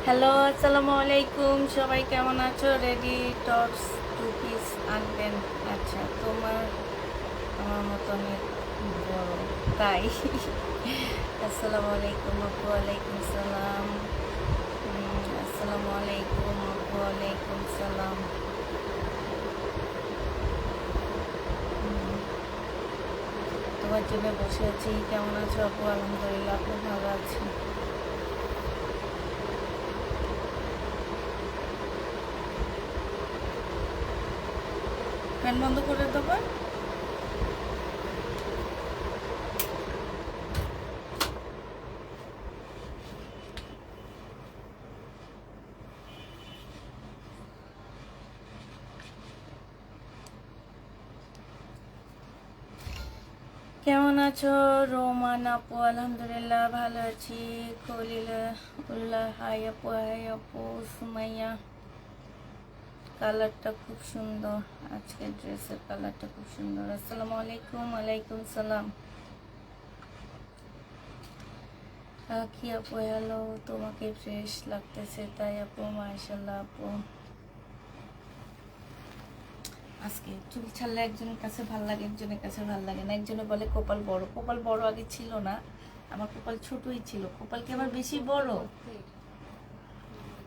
Hello, আসসালামু আলাইকুম। সবাই কেমন আছো? রেডি টপস 2 পিস আনবেন। আচ্ছা, আমার মতো অনেক বড় তাই। আসসালামু আলাইকুম আপু। ওয়ালাইকুম সালাম। আসসালামু আলাইকুম আপু। ওয়ালাইকুম সালাম। তোমার জন্য বসে আছি। কেমন আছো আপু? আলহামদুলিল্লাহ, আপু ভালো আছি। ফ্যান বন্ধ করে দেবো। কেমন আছো রোমান আপু? আলহামদুলিল্লাহ ভালো আছি। খলিল উল্লাহ, হাই আপু। হাই আপু। সুমাইয়া, কালারটা খুব সুন্দর। আজকের ড্রেসের কালারটা খুব সুন্দর। আসসালামু আলাইকুম। ওয়ালাইকুম সালাম। কি আপু? হ্যালো, তোমাকে ফ্রেশ লাগতেছে তাই আপু। মাশাআল্লাহ আপু। আজকে চুল ছাড়লে একজনের কাছে ভাল লাগে, একজনের কাছে ভাল লাগে না। একজনে বলে কপাল বড়। কপাল বড় আগে ছিল না, আমার কপাল ছোটই ছিল। কপাল কি আমার বেশি বড়?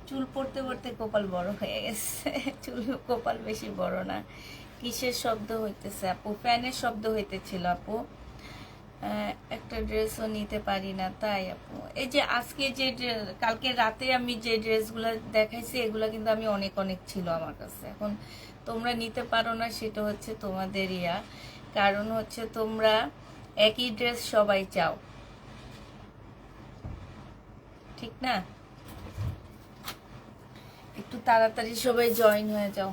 চুল পড়তে পড়তে কপাল বড় হয়ে গেছে। চুল কপাল বেশি বড় না। কিসের শব্দ হইতেছে আপু? ফ্যানের শব্দ হইতেছিল আপু। একটা ড্রেসও নিতে পারি না তাই আপু। এই যে আজকে যে কালকে রাতে আমি যে ড্রেসগুলো দেখাইছি, এগুলো কিন্তু আমি অনেক অনেক ছিল আমার কাছে। এখন তোমরা নিতে পারো না, সেটা হচ্ছে তোমাদের ইয়া। কারণ হচ্ছে তোমরা একই ড্রেস সবাই চাও, ঠিক না? একটু তাড়াতাড়ি সবাই জয়েন হয়ে যাও।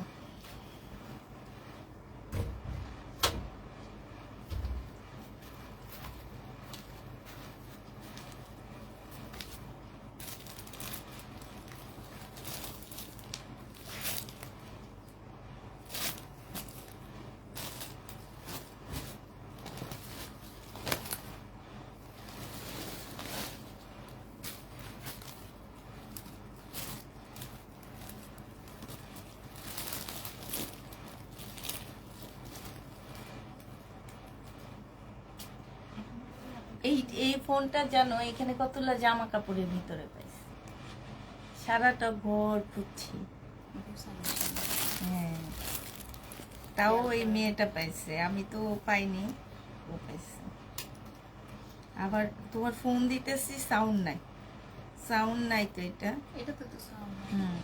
এই এই ফোনটা জানো এখানে কতগুলো জামা কাপড়ের ভিতরে পাইছি। সারাটা ঘর খুঁজছি। হ্যাঁ, তাও ওই মেয়েটা পাইছে, আমি তো পাইনি, ও পাইছে। আবার তোমার ফোন দিতেছি, সাউন্ড নাই। সাউন্ড নাই তো এটা। তো সাউন্ড নাই।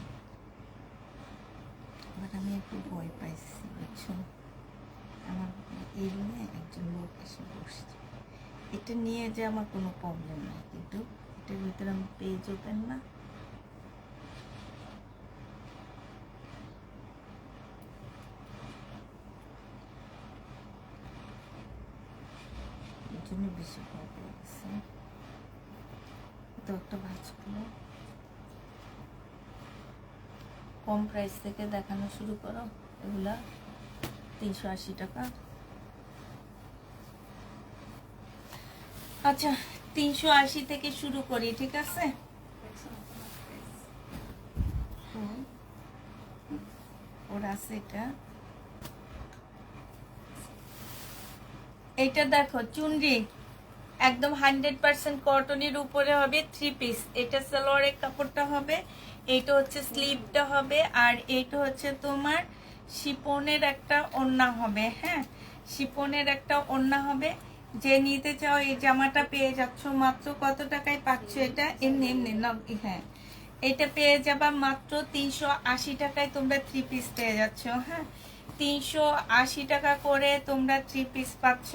বাট আমি একটু ভয় পাইছি, বুঝছো? আমার এই রুমে একজন লোক এসে বসছে। এটা নিয়ে যে আমার কোনো প্রবলেম নাই, কিন্তু এটার ভিতরে আমি পেজ ওপেন না। এই জন্য বেশি ভয় পেয়ে গেছে। তো একটা ভাজ করো, কম প্রাইস থেকে দেখানো শুরু করো। এগুলা 380 টাকা। আচ্ছা, 380 থেকে শুরু করি, ঠিক আছে? ওর আছে এটা। এইটা দেখো চুনরি, একদম 100% কটনের উপরে হবে, 3 পিস। এটা সালোয়ারের কাপড়টা হবে, এইটা হচ্ছে স্লিভটা হবে, আর এইটা হচ্ছে তোমার শিপনের একটা ওড়না হবে। হ্যাঁ, শিপনের একটা ওড়না হবে। যে নিতে চাও এই জামাটা পেয়ে যাচ্ছ মাত্র কত টাকায় পাচ্ছ? এটা এমনি এমনি হ্যাঁ, এটা পেয়ে যাবা মাত্র 380 টাকায়। তোমরা 3 পিস পেয়ে যাচ্ছ। হ্যাঁ, 380 টাকা করে তোমরা 3 পিস পাচ্ছ।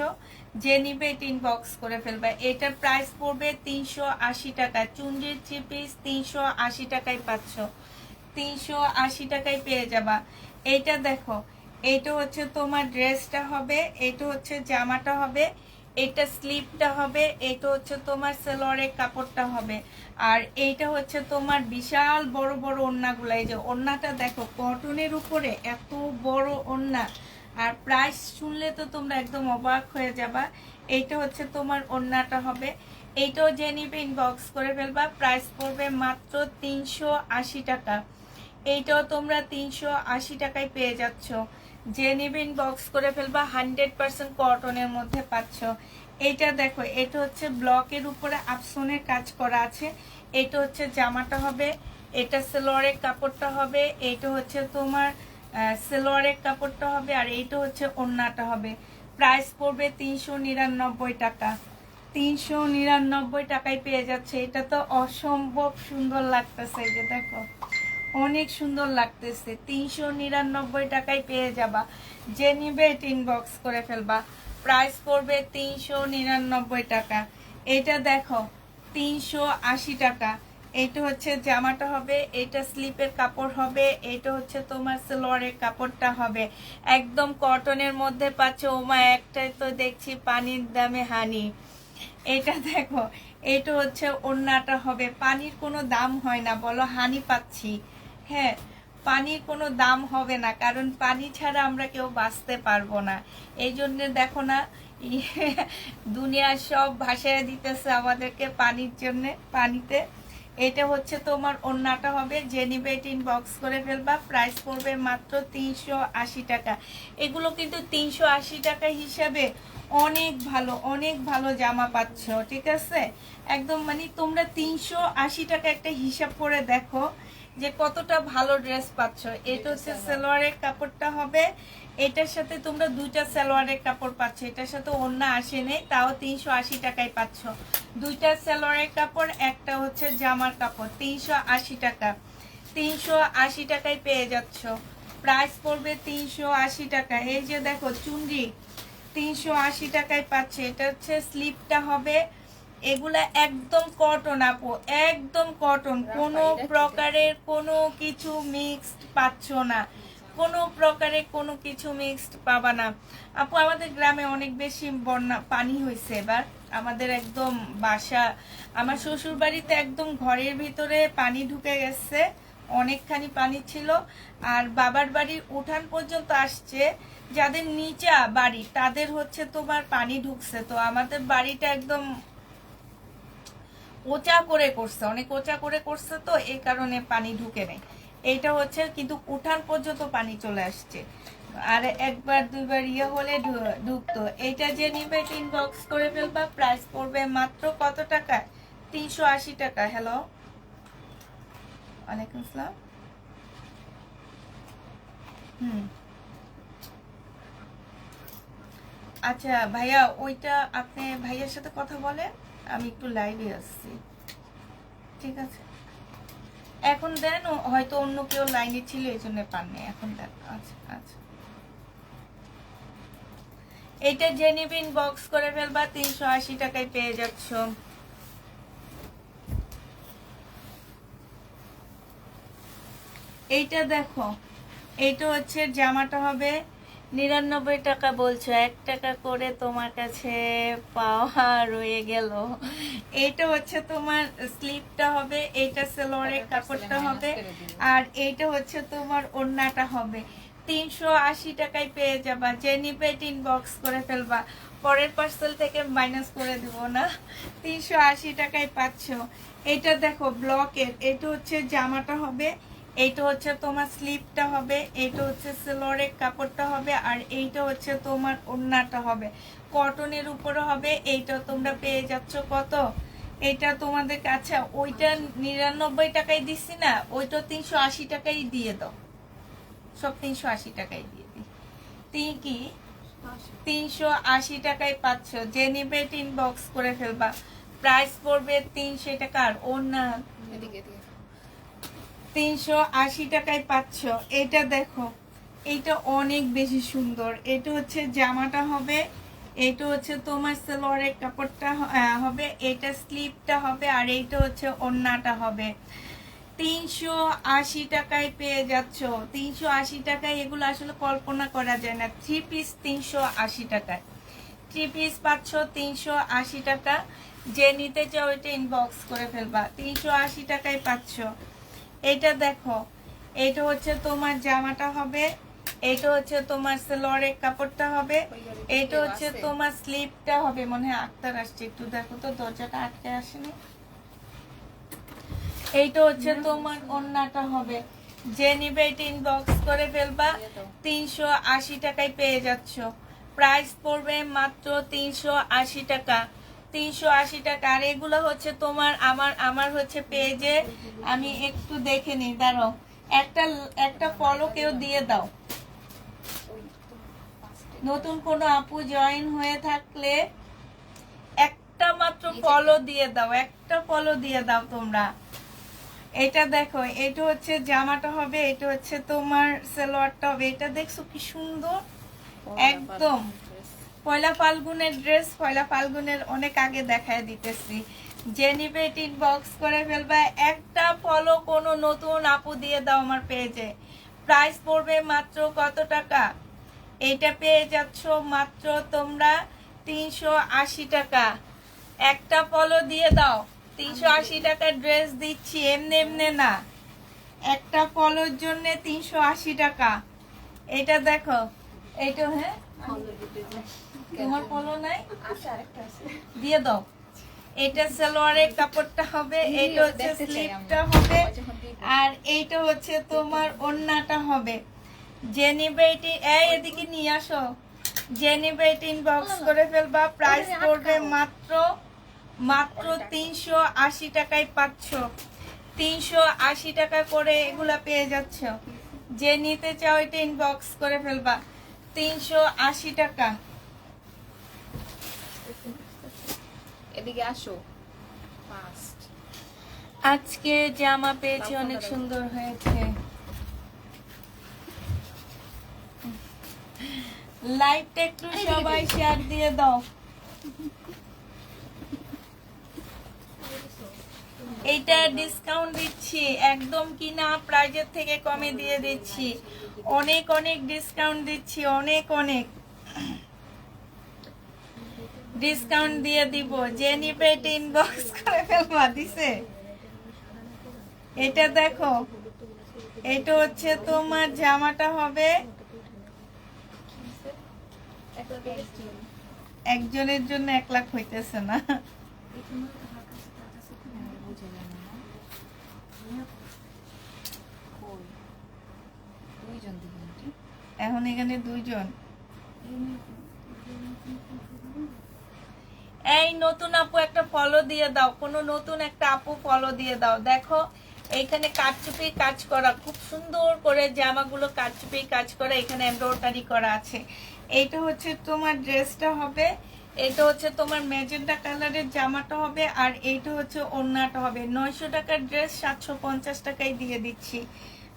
যে নিবে এটা ইনবক্স করে ফেলবে। এটার প্রাইস পড়বে 380 টাকা। চুনরির 3 পিস 380 টাকায় পাচ্ছ, 380 টাকায় পেয়ে যাবা। এইটা দেখো, এইটা হচ্ছে তোমার ড্রেসটা হবে, এইটা হচ্ছে জামাটা হবে, এটা স্লিভটা হবে, এইটা হচ্ছে তোমার সালোয়ারের কাপড়টা হবে, আর এইটা হচ্ছে তোমার বিশাল বড় বড় ওড়নাগুলো। এই যে ওড়নাটা দেখো, কটনের উপরে এত বড় ওড়না, আর প্রাইস শুনলে তো তোমরা একদম অবাক হয়ে যাবা। এইটা হচ্ছে তোমার ওড়নাটা হবে। এইটাও যে নিবে ইনবক্স করে ফেলবা। প্রাইস পড়বে মাত্র 380 টাকা। এইটাও তোমরা 380 টাকায় পেয়ে যাচ্ছ। যে নিবে ইনবক্স করে ফেলবা। 100% কটনের মধ্যে পাচ্ছ। এইটা দেখো, এটা হচ্ছে ব্লকের উপরে আফসনের কাজ করা আছে। এটা হচ্ছে জামাটা হবে, এটা সালোয়ারের কাপড়টা হবে, এইটা হচ্ছে তোমার সালোয়ারের কাপড়টা হবে, আর এইটা হচ্ছে ওড়নাটা হবে। প্রাইস পড়বে 399 টাকা। 399 টাকায় পেয়ে যাচ্ছে। এটা তো অসম্ভব সুন্দর লাগতেছে। এই যে দেখো, অনেক সুন্দর লাগতেছে। 399 টাকায় পেয়ে যাবা। যে নিবে এটা ইনবক্স করে ফেলবা। প্রাইস পড়বে 399 টাকা। এটা দেখো 380 টাকা। এটা হচ্ছে জামাটা হবে, এটা স্লিপের কাপড় হবে, এটা হচ্ছে তোমার সালোয়ারের কাপড়টা হবে। একদম কটনের মধ্যে পাচ্ছ। ওমা, একটাই তো দেখছি পানির দামে হানি। এটা দেখো, এটা হচ্ছে ওড়নাটা হবে। পানির কোনো দাম হয় না, বলো হানি পাচ্ছি। হ্যাঁ, পানির কোনো দাম হবে না, কারণ পানি ছাড়া আমরা কেউ বাঁচতে পারবো না। এই জন্য দেখো না, দুনিয়ার সব ভাসায় দিতেছে আমাদেরকে পানির জন্য, পানিতে। এটা হচ্ছে তোমার ওড়নাটা হবে। যে নিবে এটা ইনবক্স করে ফেলবা। প্রাইস পড়বে মাত্র 380 টাকা। এগুলো কিন্তু 380 টাকা হিসাবে অনেক ভালো, অনেক ভালো জামা পাচ্ছ। ঠিক আছে, একদম মানে তোমরা 380 টাকা একটা হিসাব করে দেখো যে কতটা ভালো ড্রেস পাচ্ছ। এটা হচ্ছে সালোয়ারের কাপড়টা হবে, এটার সাথে তোমরা দুইটা সালোয়ারের কাপড় পাচ্ছ। এটার সাথে ওড়না আসে নেই, তাও 380 টাকায় পাচ্ছ। দুইটা সালোয়ারের কাপড়, একটা হচ্ছে জামার কাপড়, 380 টাকা। 380 টাকায় পেয়ে যাচ্ছ। প্রাইস পড়বে 380 টাকা। এই যে দেখো চুনরি, 380 টাকায় পাচ্ছে। এটা হচ্ছে স্লিপটা হবে। এগুলা একদম কটন আপু, একদম কটন। কোনো প্রকারের কোনো কিছু মিক্সড পাচ্ছ না, কোনো প্রকারে কোনো কিছু মিক্সড পাবা না আপু। আমাদের গ্রামে অনেক বেশি বন্যা পানি হয়েছে এবার। আমাদের একদম বাসা, আমার শ্বশুর বাড়িতে একদম ঘরের ভিতরে পানি ঢুকে গেছে, অনেকখানি পানি ছিল। আর বাবার বাড়ির উঠান পর্যন্ত আসছে। যাদের নিচা বাড়ি তাদের হচ্ছে তোমার পানি ঢুকছে। তো আমাদের বাড়িটা একদম ওচা করে করছে, অনেক ওচা করে করছে, তো এই কারণে পানি ঢুকে নেই। এইটা হচ্ছে কিন্তু উঠান পর্যন্ত পানি চলে আসছে। আর একবার দুইবার ইয়ে হলে ঢুকতো। এইটা যে নিবে ইনবক্স করে ফেলবা। প্রাইস পড়বে মাত্র কত টাকা? 380 টাকা। হ্যালো, ওয়ালাইকুম আসসালাম। আচ্ছা ভাইয়া, ওইটা আপনি ভাইয়ার সাথে কথা বলেন, আমি একটু লাইভে আসছি। ঠিক আছে, এখন দেন। হয়তো অন্য কেউ লাইনে ছিল এই জন্য পাননি, এখন দেন। আচ্ছা আচ্ছা, এইটা জেনিবিন বক্স করে ফেলবা। 380 টাকায় পেয়ে যাচ্ছ। এইটা দেখো, এইটা হচ্ছে জামাটা হবে। 99 টাকা বলছো, 1 টাকা করে তোমার কাছে পাওয়া রয়ে গেল। এইটা হচ্ছে তোমার স্লিপটা হবে, এইটা সালোয়ারের কাপড়টা হবে, আর এইটা হচ্ছে তোমার ওড়নাটা হবে। 380 টাকায় পেয়ে যাবা। যে নিবে ইনবক্স করে ফেলবা। পরের পার্সেল থেকে মাইনাস করে দিব না। 380 টাকায় পাচ্ছ। এটা দেখো ব্লকের, এটা হচ্ছে জামাটা হবে, এইটা হচ্ছে তোমার স্লিপটা হবে, এইটা হচ্ছে সেলোয়ারের কাপড়টা হবে, আর এইটা হচ্ছে তোমার ওড়নাটা হবে, কটনের উপরে হবে। এইটা তোমরা পেয়ে যাচ্ছ কত, এটা তোমাদের কাছে ওইটা 99 টাকায় দিচ্ছি না, ওইটা 380 টাকাই দিয়ে দাও, সব 380 টাকায় দিয়ে দিই। কি 380 টাকায় পাচ্ছ, যে নিবে ইনবক্স করে ফেলবা। প্রাইস পড়বে 300 টাকা, আর ওড়না 380 টাকায় পাচ্ছ। এটা দেখো, এটা অনেক বেশি সুন্দর। এটা হচ্ছে জামাটা হবে, এটা হচ্ছে তোমার সালোয়ারের কাপড়টা হবে, এটা স্লিপটা হবে, আর এইটা হচ্ছে ওড়নাটা হবে। 380 টাকায় পেয়ে যাচ্ছ। 380 টাকায় এগুলো আসলে কল্পনা করা যায় না। 3 পিস 380 টাকায়, 3 পিস পাচ্ছ 380 টাকা। যে নিতে চাও এটা ইনবক্স করে ফেলবা, 380 টাকায় পাচ্ছ। এটা দেখো, এটা হচ্ছে তোমার জামাটা হবে, এটা হচ্ছে তোমার সালোয়ারের কাপড়টা হবে, এটা হচ্ছে তোমার স্লিপটা হবে। মনে হয় আক্তার আসছে, একটু দেখো তো, দরজাটা আটকে আসেনি। এইটা হচ্ছে তোমার ওড়নাটা হবে। যে নিবে এটা ইনবক্স করে ফেলবা, 380 টাকায় পেয়ে যাচ্ছ। প্রাইস পড়বে মাত্র 380 টাকা, 380 টাকা। আর এগুলো হচ্ছে তোমার আমার হচ্ছে পেজে, আমি একটু দেখে নিই, দাঁড়াও। একটা ফলো কেউ দিয়ে দাও, নতুন কোনো আপু জয়েন হয়ে থাকলে একটা মাত্র ফলো দিয়ে দাও, একটা ফলো দিয়ে দাও তোমরা। এটা দেখো, এটা হচ্ছে জামাটা হবে, এটা হচ্ছে তোমার সালোয়ারটা হবে। এটা দেখছো কি সুন্দর, একদম পয়লা ফাল্গুনের ড্রেস। পয়লা ফাল্গুনের অনেক আগে দেখায় দিতেছি। যে নিবে ইনবক্স করে ফেলবা, একটা ফলো কোনো নতুন আপু দিয়ে দাও আমার পেজে। প্রাইস পড়বে মাত্র কত টাকা, এটা পেয়ে যাচ্ছ মাত্র তোমরা 380 টাকা। একটা ফলো দিয়ে দাও, 380 টাকার ড্রেস দিচ্ছি, এমনি এমনি না, একটা ফলোর জন্য 380 টাকা। এটা দেখো, এইটা হ্যাঁ তোমার ফলো নাই, দিয়ে দাও। এটা সালোয়ারের কাপড়টা হবে, এইটা হচ্ছে স্লিপটা হবে, আর এইটা হচ্ছে তোমার ওড়নাটা হবে। যে নিবে এদিকে নিয়ে আসো, যে নিবে ইনবক্স করে ফেলবা। প্রাইস পড়বে মাত্র 380 টাকায় পাচ্ছ। 380 টাকা করে এগুলা পেয়ে যাচ্ছ। যে নিতে চাও এটা ইনবক্স করে ফেলবা, 380 টাকা। এদিকে আসো। আজকে জামা পেয়েছি, অনেক সুন্দর হয়েছে। লাইভটা একটু সবাই শেয়ার দিয়ে দাও। এইটা ডিসকাউন্ট দিচ্ছি, একদম কিনা প্রাইজের থেকে কমে দিয়ে দিচ্ছি, অনেক অনেক ডিসকাউন্ট দিচ্ছি, অনেক অনেক ডিসকাউন্ট দিয়ে দিব। যে নিবে এটা ইনবক্স করে ফেলবা, দিছে। এটা দেখো, এটা হচ্ছে তোমার জামাটা হবে, একজনের জন্য 1 লাখ হইতেছে না। এখন এখানে 2 জন। এই নতুন আপু একটা ফলো দিয়ে দাও, কোন নতুন একটা আপু ফলো দিয়ে দাও। দেখো এইখানে কাটচুপি কাজ করা, খুব সুন্দর করে জামাগুলো কাটচুপি কাজ করা, এখানে এমব্রয়ডারি করা আছে। এইটা হচ্ছে তোমার ড্রেসটা হবে, এটা হচ্ছে তোমার ম্যাজেন্টা কালারের জামাটা হবে, আর এইটা হচ্ছে ওড়নাটা হবে। 900 টাকার ড্রেস 750 টাকায় দিয়ে দিচ্ছি।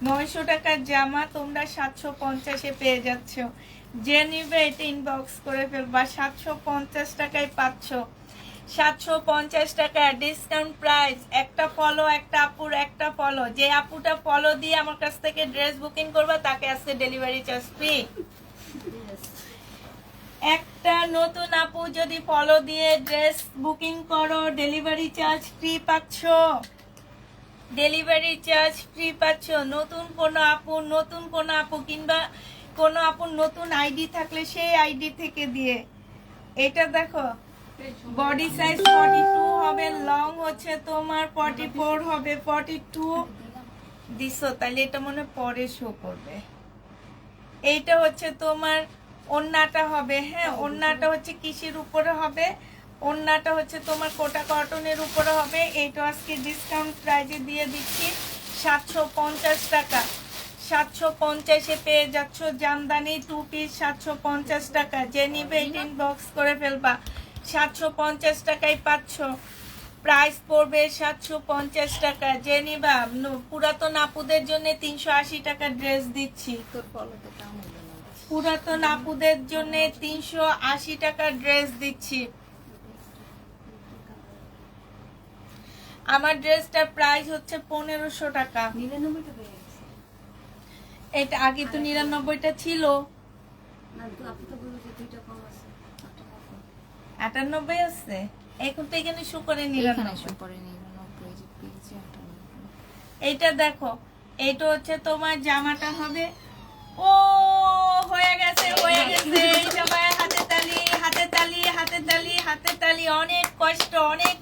900 টাকার জামা তোমরা 750-এ পেয়ে যাচ্ছ। যে নিবে এটা ইনবক্স করে ফেলবা, 750 টাকায় পাচ্ছ। 750 টাকা ডিসকাউন্ট প্রাইস। একটা ফলো, একটা আপুর একটা ফলো। যে আপুটা ফলো দিয়ে আমার কাছ থেকে ড্রেস বুকিং করবা তাকে আজকে ডেলিভারি চার্জ ফ্রি। একটা নতুন আপু যদি ফলো দিয়ে ড্রেস বুকিং করো, ডেলিভারি চার্জ ফ্রি পাচ্ছ, ডেলিভারি চার্জ ফ্রি পাচ্ছ। নতুন কোনো আপু কিংবা কোনো আপুর নতুন আইডি থাকলে সেই আইডি থেকে দিয়ে। এটা দেখো, বডি সাইজ 42 হবে, লং হচ্ছে তোমার 44 হবে, 42 দিছো, তাহলে এটা মনে হয় পরে শো করবে। এইটা হচ্ছে তোমার ওড়নাটা হবে, হ্যাঁ ওড়নাটা হচ্ছে কিসের উপরে হবে, ওড়নাটা হচ্ছে তোমার কোটা কটনের উপরে হবে। এইটা আজকে ডিসকাউন্ট প্রাইজে দিয়ে দিচ্ছি 750 টাকা। 750-এ পেয়ে যাচ্ছ জামদানি 2 পিস 750 টাকা। যে নিবে ইনবক্স করে ফেলবা, 750 টাকায় পাচ্ছ। প্রাইস পড়বে 750 টাকা। যে নিবা পুরাতন আপুদের জন্য 380 টাকা ড্রেস দিচ্ছি। তোর ফলোতে দাম হলো না। পুরাতন আপুদের জন্য 380 টাকা ড্রেস দিচ্ছি। আমার ড্রেসটার প্রাইস হচ্ছে 1500 টাকা। 99 টাকা হয়ে গেছে। এটা আগে তো 99টা ছিল, না তো আপনি তো বললেন যে 2টা কম আছে। 98 আছে এখন তো এখানে শো করে এখানে 99। শো করে 99 যে পেজে 98। এইটা দেখো, এইটা হচ্ছে তোমার জামাটা হবে। ও হয়ে গেছে, হয়ে গেছে। সবাই হাতে তালি, হাতে তালি, হাতে তালি, হাতে তালি। অনেক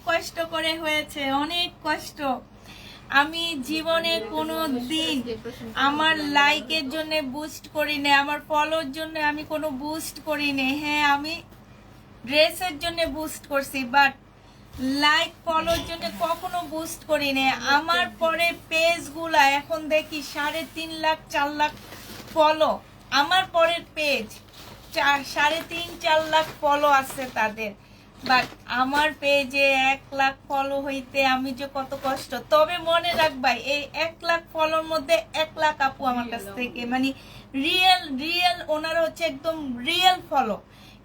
কষ্ট করে হয়েছে, অনেক কষ্ট। আমি জীবনে কোনো দিন আমার লাইকের জন্য বুস্ট করি না, আমার ফলোর জন্য আমি কোনো বুস্ট করি না। হ্যাঁ আমি ড্রেসের জন্য বুস্ট করছি, বাট লাইক ফলোর জন্য কখনো বুস্ট করি না। আমার পরে পেজগুলা এখন দেখি 3.5 লাখ 4 লাখ ফলো। আমার পরের পেজ 3.5-4 লাখ ফলো আছে তাদের, বাট আমার পেজে 1 লাখ ফলো হইতে আমি যে কত কষ্ট। তবে মনে রাখবাই, এই 1 লাখ ফলোর মধ্যে 1 লাখ আপু আমার কাছ থেকে মানে রিয়েল ওনারা হচ্ছে একদম রিয়েল ফলো।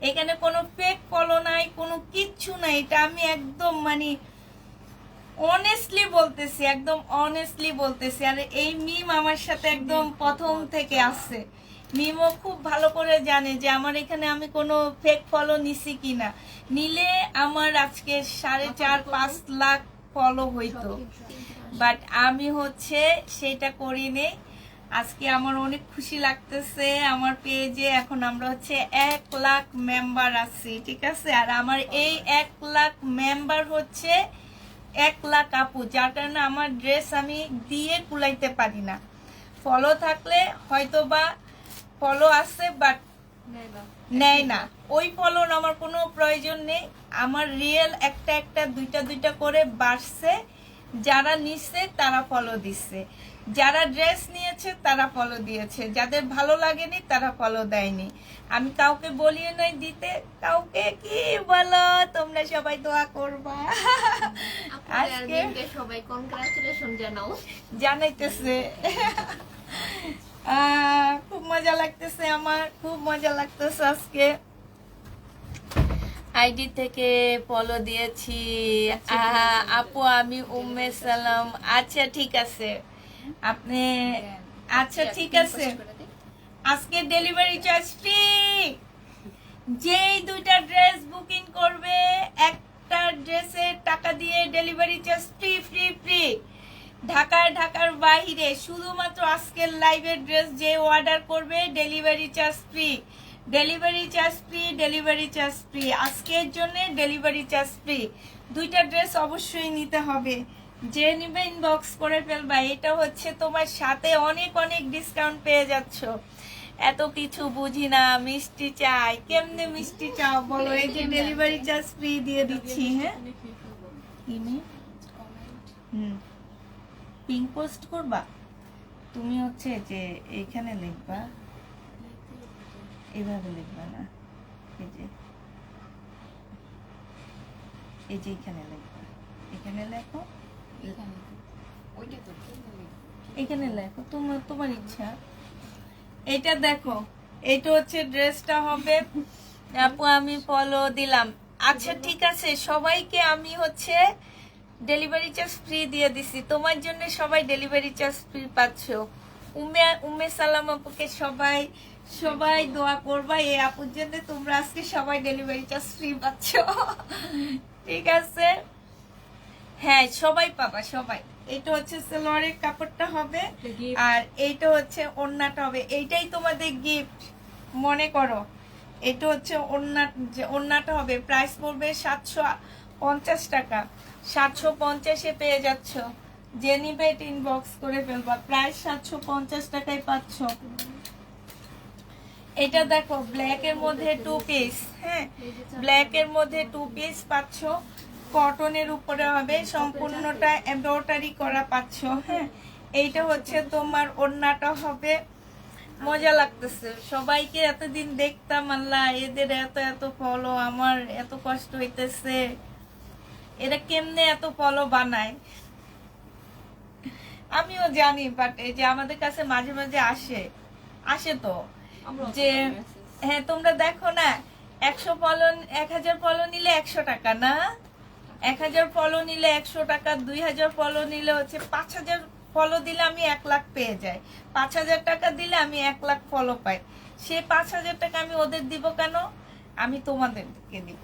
এখানে কোনো ফেক ফলো নাই, কোনো কিচ্ছু নাই। এটা আমি একদম মানে অনেস্টলি বলতেছি, একদম অনেস্টলি বলতেছি। আর এই মিম আমার সাথে একদম প্রথম থেকে আসছে। মিমও খুব ভালো করে জানে যে আমার এখানে আমি কোনো ফেক ফলো নিছি কিনা। নিলে আমার আজকে 4.5-5 লাখ ফলো হইতো, বাট আমি হচ্ছে সেটা করি নেই। আজকে আমার অনেক খুশি লাগতেছে। আমার পেজে এখন আমরা হচ্ছে 1 লাখ মেম্বার আছি, ঠিক আছে। আর আমার এই 1 লাখ মেম্বার হচ্ছে 1 লাখ আপু, যার কারণে আমার ড্রেস আমি দিয়ে কুলাইতে পারি না। ফলো থাকলে হয়তো বা ফলো আছে, বাট নেয় না। ওই ফলোর আমার কোনো প্রয়োজন নেই। আমার রিয়েল একটা দুইটা করে বাড়ছে। যারা নিচ্ছে তারা ফলো দিচ্ছে, যারা ড্রেস নিয়েছে তারা ফলো দিয়েছে, যাদের ভালো লাগেনি তারা ফলো দেয়নি। আমি কাউকে বলিয়ে নাই দিতে, কাউকে কি বলো, তোমরা সবাই দোয়া করবা। আজকে সবাই কংগ্রাচুলেশন জানাও। জানাইতেছে খুব মজা লাগতেছে, আমার খুব মজা লাগতেছে। আজকে আইডি থেকে ফলো দিয়েছি। আপু আমি উম্মে সালাম। আচ্ছা ঠিক আছে, আপনি আচ্ছা ঠিক আছে। আজকে ডেলিভারি চার্জ ফ্রি। যেই 2টা ড্রেস বুকিং করবে, একটা ড্রেসের টাকা দিয়ে ডেলিভারি চার্জ ফ্রি। ঢাকার বাইরে শুধুমাত্র আজকের লাইভের ড্রেস যে অর্ডার করবে ডেলিভারি চার্জ ফ্রি। আজকের জন্য ডেলিভারি চার্জ ফ্রি। 2টা ড্রেস অবশ্যই নিতে হবে। যে নিবে ইনবক্স করে ফেলবা। এটা হচ্ছে তোমার সাথে অনেক ডিসকাউন্ট পেয়ে যাচ্ছ। এত কিছু বুঝি না, মিষ্টি চাই। কেমনে মিষ্টি চাও বলো? এই যে ডেলিভারি চার্জ ফ্রি দিয়ে দিচ্ছি। হ্যাঁ পিঙ্ক পোস্ট করবা তুমি, হচ্ছে যে এইখানে লিখবা, এইভাবে লিখবা না, এই যে এখানে লিখবা, এখানে লেখো, এখানে লেখো তোমার ইচ্ছা। এটা দেখো, এটা হচ্ছে ড্রেসটা হবে। আপু আমি ফলো দিলাম। আচ্ছা ঠিক আছে, সবাইকে আমি হচ্ছে ডেলিভারি চার্জ ফ্রি দিয়ে দিছি। তোমার জন্য সবাই ডেলিভারি চার্জ ফ্রি পাচ্ছ। উম্মে সালাম আপুকে সবাই দোয়া করবা এই আপুর জন্য। তোমরা আজকে সবাই ডেলিভারি চার্জ ফ্রি পাচ্ছ, ঠিক আছে। হ্যাঁ সবাই পাবা, সবাই। এটা হচ্ছে সালোয়ারের কাপড়টা হবে, আর এইটা হচ্ছে ওড়নাটা হবে। এইটাই তোমাদের গিফট মনে করো। এটা হচ্ছে ওড়নাটা হবে। প্রাইস পড়বে 750 টাকা। 750-এ পেয়ে যাচ্ছ যে নিবে ইনবক্স করে ফেলবা। প্রাইস 750 টাকায় পাচ্ছ। এটা দেখো ব্ল্যাক এর মধ্যে 2 পিস, হ্যাঁ ব্ল্যাক এর মধ্যে 2 পিস পাচ্ছ, কটনের উপরে হবে, সম্পূর্ণটা এমব্রয়ডারি করা পাচ্ছ। হ্যাঁ এইটা হচ্ছে তোমার ওড়নাটা হবে। মজা লাগতেছে, সবাইকে এতদিন দেখতাম, আল্লাহ এদের এত এত ফলো, আমার এত কষ্ট হইতেছে, এরা কেমনে এত ফলো বানায় আমিও জানি, বাট এই যে আমাদের কাছে মাঝে মাঝে আসে তো যে হ্যাঁ তোমরা দেখো না 100 ফলো, 1000 ফলো নিলে 100 টাকা না, 1000 ফলো নিলে 100 টাকা, 2000 ফলো নিলে হচ্ছে 5000 ফলো দিলে আমি 1 লাখ পেয়ে যাই, 5000 টাকা দিলে আমি 1 লাখ ফলো পাই। সে 5000 টাকা আমি ওদের দিব কেন, আমি তোমাদেরকে দিব,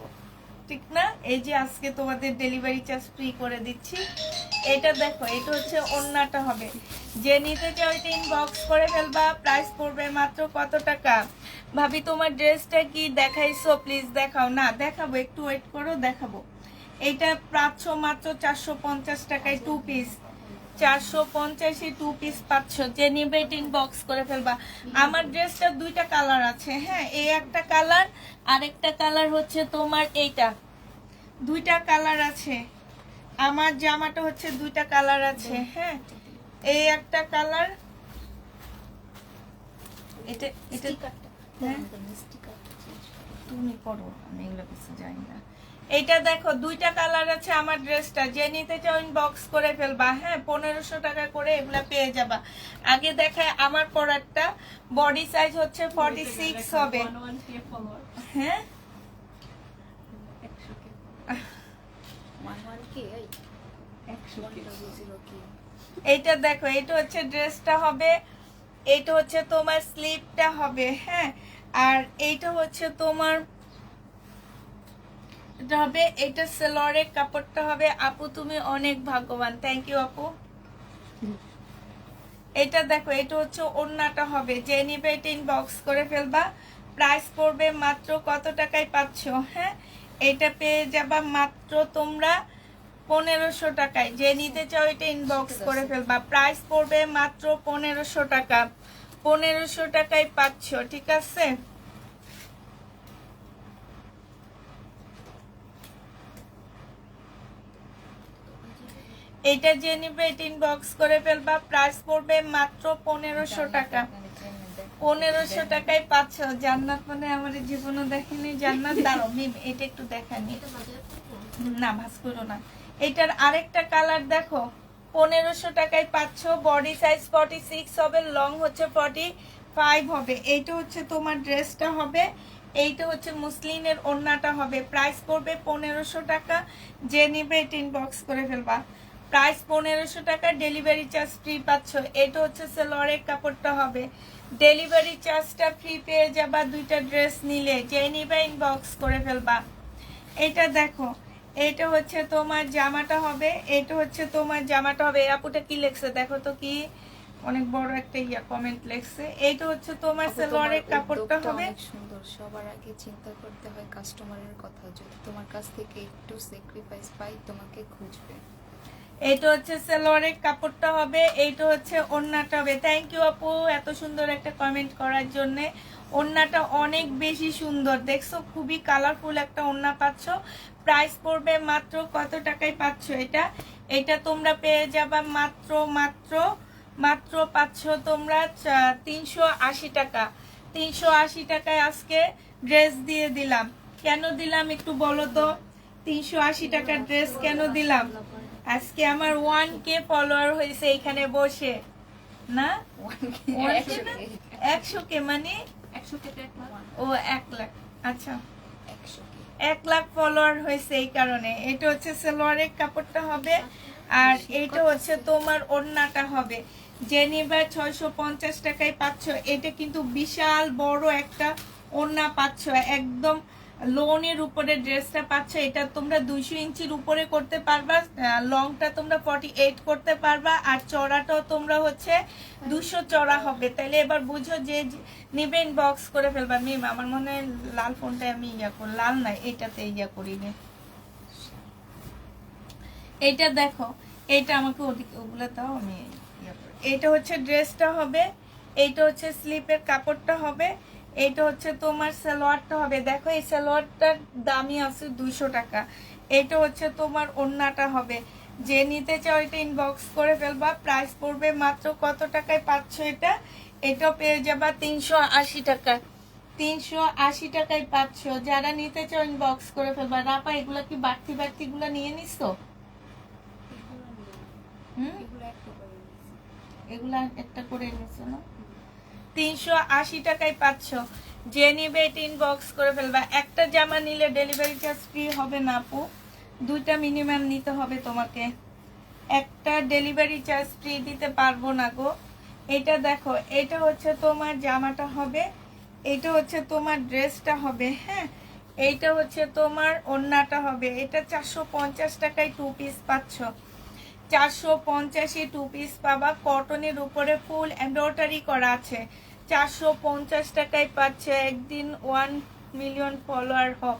ঠিক না? এই যে আজকে তোমাদের ডেলিভারি চার্জ ফ্রি করে দিচ্ছি। এটা দেখো, এটা হচ্ছে ওড়নাটা হবে, যে নিতে চাও এটা ইনবক্স করে ফেলবা। প্রাইস পড়বে মাত্র কত টাকা? ভাবি তোমার ড্রেসটা কি দেখাইছো? প্লিজ দেখাও। না দেখাবো, একটু ওয়েট করো, দেখাবো। এইটা পাচ্ছ মাত্র 450 টাকায় 2 পিস, 450 2 পিস পাচ্ছ, যে নিবে ইনবক্স করে ফেলবা। আমার ড্রেসটা 2টা কালার আছে, হ্যাঁ এই একটা কালার, আরেকটা কালার হচ্ছে তোমার এইটা, 2টা কালার আছে। আমার জামাটা হচ্ছে 2টা কালার আছে, হ্যাঁ এই একটা কালার, এটা এটা হ্যাঁ তুমি পড়ো, আমি এগুলো কিছু জানি না। এইটা দেখো 2টা কালার আছে আমার ড্রেসটা, যে নিতে চাও ইনবক্স করে ফেলবা। হ্যাঁ 1500 টাকা করে এগুলা পেয়ে যাবা। আগে দেখায় আমার পরারটা, বডি সাইজ হচ্ছে 46 হবে। হ্যাঁ এইটা দেখো, এটা হচ্ছে ড্রেসটা হবে, এইটা হচ্ছে তোমার স্লিপটা হবে, হ্যাঁ আর এইটা হচ্ছে তোমার এটা হবে, এটা সেলরের কাপড়টা হবে। আপু তুমি অনেক ভাগ্যবান, থ্যাংক ইউ আপু। এটা দেখো, এটা হচ্ছে ওড়নাটা হবে, যে নিবে এটা ইনবক্স করে ফেলবা। প্রাইস পড়বে মাত্র কত টাকায় পাচ্ছ? হ্যাঁ এটা পেয়ে যাবা মাত্র তোমরা 1500 টাকায়, যে নিতে চাও এটা ইনবক্স করে ফেলবা। প্রাইস পড়বে মাত্র 1500 টাকা, 1500 টাকায় পাচ্ছ, ঠিক আছে? এটা যে নিবে এটা ইনবক্স করে ফেলবা। প্রাইস পড়বে মাত্র 1500 টাকা, 1500 টাকায় পাচ্ছ। জান্নাত মানে আমার জীবনও দেখেনি জান্নাত। দাঁড়াও মিম এটা একটু দেখানি, না ভাস করো না। এটার আরেকটা কালার দেখো, 1500 টাকায় পাচ্ছ। বডি সাইজ 46 হবে, লং হচ্ছে 45 হবে। এইটা হচ্ছে তোমার ড্রেসটা হবে, এইটা হচ্ছে মুসলিনের ওড়নাটা হবে। প্রাইস পড়বে 1500 টাকা, যে নিবে এটা ইনবক্স করে ফেলবা। প্রাইস 1500 টাকা, ডেলিভারি চার্জ ফ্রি পাচ্ছ। এটা হচ্ছে সেলরের কাপড়টা হবে, ডেলিভারি চার্জটা ফ্রি পেয়ে যাবা 2টা ড্রেস নিলে, যে নিবে ইনবক্স করে ফেলবা। এটা দেখো, এটা হচ্ছে তোমার জামাটা হবে, এটা হচ্ছে তোমার জামাটা হবে। আপুটা কি লেখছে দেখো তো, কি অনেক বড় একটা কমেন্ট লেখছে। এইটা হচ্ছে তোমার সেলরের কাপড়টা হবে। অনেক সুন্দর। সবার আগে চিন্তা করতে হয় কাস্টমারের কথা, যদি তোমার কাছ থেকে একটু স্যাক্রিফাইস পাই তোমাকে খুঁজবে। এইটা হচ্ছে সেলরের কাপড়টা হবে, এইটা হচ্ছে ওড়নাটা হবে। থ্যাংক ইউ আপু এত সুন্দর একটা কমেন্ট করার জন্য। ওড়নাটা অনেক বেশি সুন্দর, দেখছো খুবই কালারফুল একটা ওড়না পাচ্ছ। প্রাইস পড়বে মাত্র কত টাকায় পাচ্ছ? এটা এটা তোমরা পেয়ে যাবা মাত্র মাত্র মাত্র পাচ্ছ তোমরা 380 টাকা, 380 টাকায় আজকে ড্রেস দিয়ে দিলাম। কেন দিলাম একটু বলো তো, 380 টাকার ড্রেস কেন দিলাম? আজকে আমার 1K ফলোয়ার হয়েছে এখানে বসে, না 100K মানে 100 টাকা ও 1 লাখ, আচ্ছা 1 লাখ ফলোয়ার হয়েছে এই কারণে। এটা হচ্ছে সালোয়ারের কাপড়টা হবে, আর এইটা হচ্ছে তোমার ওড়নাটা হবে। যে নিবে 650 টাকায় পাচ্ছ। এটা কিন্তু বিশাল বড় একটা ওড়না পাচ্ছ, একদম লোনের উপরে ড্রেসটা পাচ্ছ। এটা তোমরা 200 ইঞ্চির উপরে করতে পারবা, লংটা তোমরা 48 করতে পারবা, আর চড়াটাও তোমরা হচ্ছে 200 চড়া হবে। তাহলে এবার বুঝো যে নিবে ইনবক্স করে ফেলবা। মিম আমার মনে হয় লাল ফোনটা আমি করি, লাল নাই এটাতে করি নে। এইটা দেখো, এইটা আমাকে ওদিকে ওগুলো দাও, আমি ইয়ে করি। এইটা হচ্ছে ড্রেসটা হবে, এইটা হচ্ছে স্লিপের কাপড়টা হবে, এইটা হচ্ছে তোমার সালোয়ারটা হবে। দেখো এই সালোয়ারটার দামই আছে 200 টাকা। এইটা হচ্ছে তোমার ওড়নাটা হবে। যে নিতে চাও এটা ইনবক্স করে ফেলবা। প্রাইস পড়বে মাত্র কত টাকায় পাচ্ছ এটা? এটাও পেয়ে যাবা 380 টাকা। 380 টাকায় পাচ্ছ। যারা নিতে চাও ইনবক্স করে ফেলবা। রাপা এগুলা কি বাড়তি বাড়তিগুলো নিয়ে নিছো? হুম, এগুলো একটা করে নিয়েছি। এগুলা একটা করে নিছো না? 380 টাকায় পাচ্ছ। যে নিবে এটা ইনবক্স করে ফেলবা। একটা জামা নিলে ডেলিভারি চার্জ ফ্রি হবে না আপু, দুইটা মিনিমাম নিতে হবে তোমাকে। একটা ডেলিভারি চার্জ ফ্রি দিতে পারবো না গো। এটা দেখো, এটা হচ্ছে তোমার জামাটা হবে, এটা হচ্ছে তোমার ড্রেসটা হবে। হ্যাঁ, এইটা হচ্ছে তোমার ওড়নাটা হবে। এটা 450 টাকায় 2 পিস পাচ্ছ। 450 টু পিস পাবা। কটনের উপরে ফুল এমব্রয়ডারি করা আছে। 450 টাকায় পাচ্ছে। একদিন 1 মিলিয়ন ফলোয়ার হোক,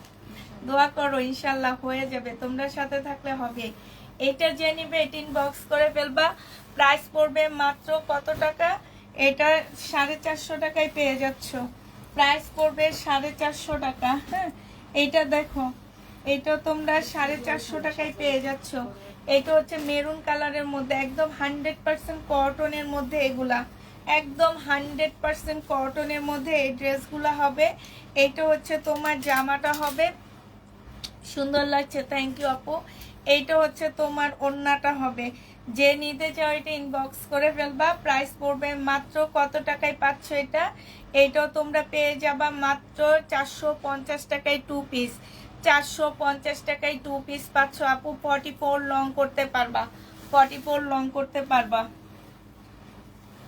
দোয়া করো ইনশাল্লাহ হয়ে যাবে, তোমরা সাথে থাকলে হবে। এটা যে নিবে এটা ইনবক্স করে ফেলবা। প্রাইস পড়বে মাত্র কত টাকা? এটা 450 টাকায় পেয়ে যাচ্ছ। প্রাইস পড়বে 450 টাকা। হ্যাঁ, এইটা দেখো, এটা তোমরা 450 টাকায় পেয়ে যাচ্ছ। এটা হচ্ছে মেরুন কালারের মধ্যে, একদম 100% কটনের মধ্যে। এগুলা একদম 100% কটনের মধ্যে এই ড্রেসগুলা হবে। এটা হচ্ছে তোমার জামাটা হবে, সুন্দর লাগছে, থ্যাংক ইউ আপু। এইটা হচ্ছে তোমার ওড়নাটা হবে। যে নিতে চাও এটা ইনবক্স করে ফেলবা। প্রাইস পড়বে মাত্র কত টাকায় পাচ্ছ এটা? এইটাও তোমরা পেয়ে যাবা মাত্র 450 টাকায় 2 পিস। 450 টাকায় 2 পিস পাচ্ছ আপু। 44 লং করতে পারবা, 44 লং করতে পারবা।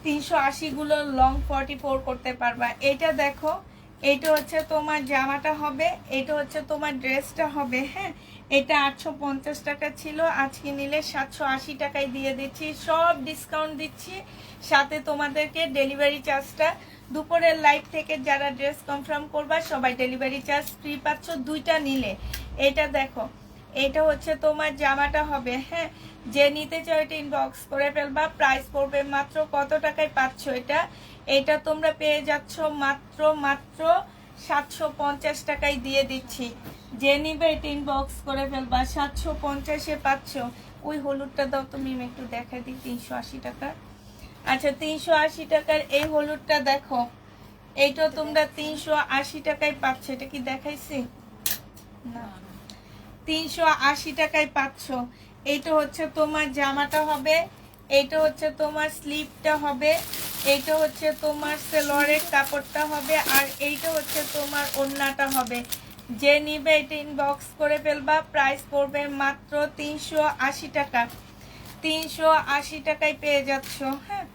380 গুলো লং 44 করতে পারবা। এটা দেখো, এটা হচ্ছে তোমার জামাটা হবে, এটা হচ্ছে তোমার ড্রেসটা হবে। হ্যাঁ, এটা 850 টাকা ছিল, আজকে নিলে 780 টাকায় দিয়ে দিচ্ছি। সব ডিসকাউন্ট দিচ্ছি, সাথে তোমাদেরকে ডেলিভারি চার্জটা দুপুরের লাইভ থেকে যারা ড্রেস কনফার্ম করবা সবাই ডেলিভারি চার্জ ফ্রি পাচ্ছ দুইটা নিলে। এটা দেখো, এটা হচ্ছে তোমার জামাটা হবে। হ্যাঁ, যে নিতে চাও এটা ইনবক্স করে ফেলবা। প্রাইস পড়বে মাত্র কত টাকায় পাচ্ছ এটা? এটা তোমরা পেয়ে যাচ্ছ মাত্র মাত্র 750 টাকায় দিয়ে দিচ্ছি। যে নিবে এটা ইনবক্স করে ফেলবা। 750-এ পাচ্ছ। ওই হলুদটা দাও তুমি, আমি একটু দেখাই দিই। 380 টাকা। আচ্ছা, 380 টাকার এই হলুদটা দেখো, এইটা তোমরা 380 টাকায় পাচ্ছ। এটা কি দেখাইছি? না, 380 টাকায় পাচ্ছ। এইটা হচ্ছে তোমার জামাটা হবে, এইটা হচ্ছে তোমার স্লিপটা হবে, এইটা হচ্ছে তোমার সেলোয়ারের কাপড়টা হবে, আর এইটা হচ্ছে তোমার ওড়নাটা হবে। যে নিবে এটা ইনবক্স করে ফেলবা। প্রাইস পড়বে মাত্র 380 টাকা। 380 টাকায় পেয়ে যাচ্ছ। হ্যাঁ,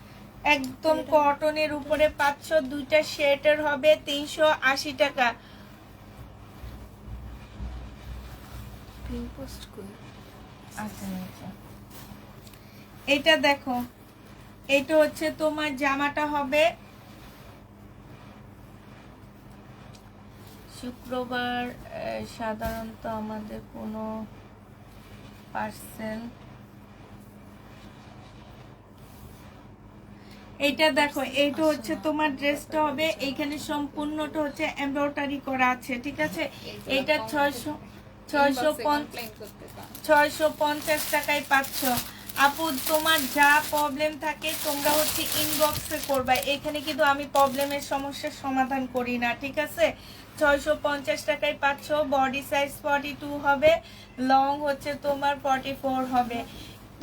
একদম কটনের উপরে পাচ্ছ। দুইটা শেডের হবে, 380 টাকা। পিন পোস্ট করি। আচ্ছা, এটা দেখো, এটা হচ্ছে তোমার জামাটা হবে। শুক্রবার সাধারণত আমাদের কোনো পার্সেল। এইটা দেখো, এইটা হচ্ছে তোমার ড্রেসটা হবে। এইখানে সম্পূর্ণটা হচ্ছে এমব্রয়ডারি করা আছে, ঠিক আছে। এইটা 650 টাকায় পাচ্ছ আপু। তোমার যা প্রবলেম থাকে তোমরা হচ্ছে ইনবক্সে করবা। এখানে কিন্তু আমি প্রবলেমের সমস্যার সমাধান করি না, ঠিক আছে। 650 টাকায় পাচ্ছ। বডি সাইজ 42 হবে, লং হচ্ছে তোমার 44 হবে।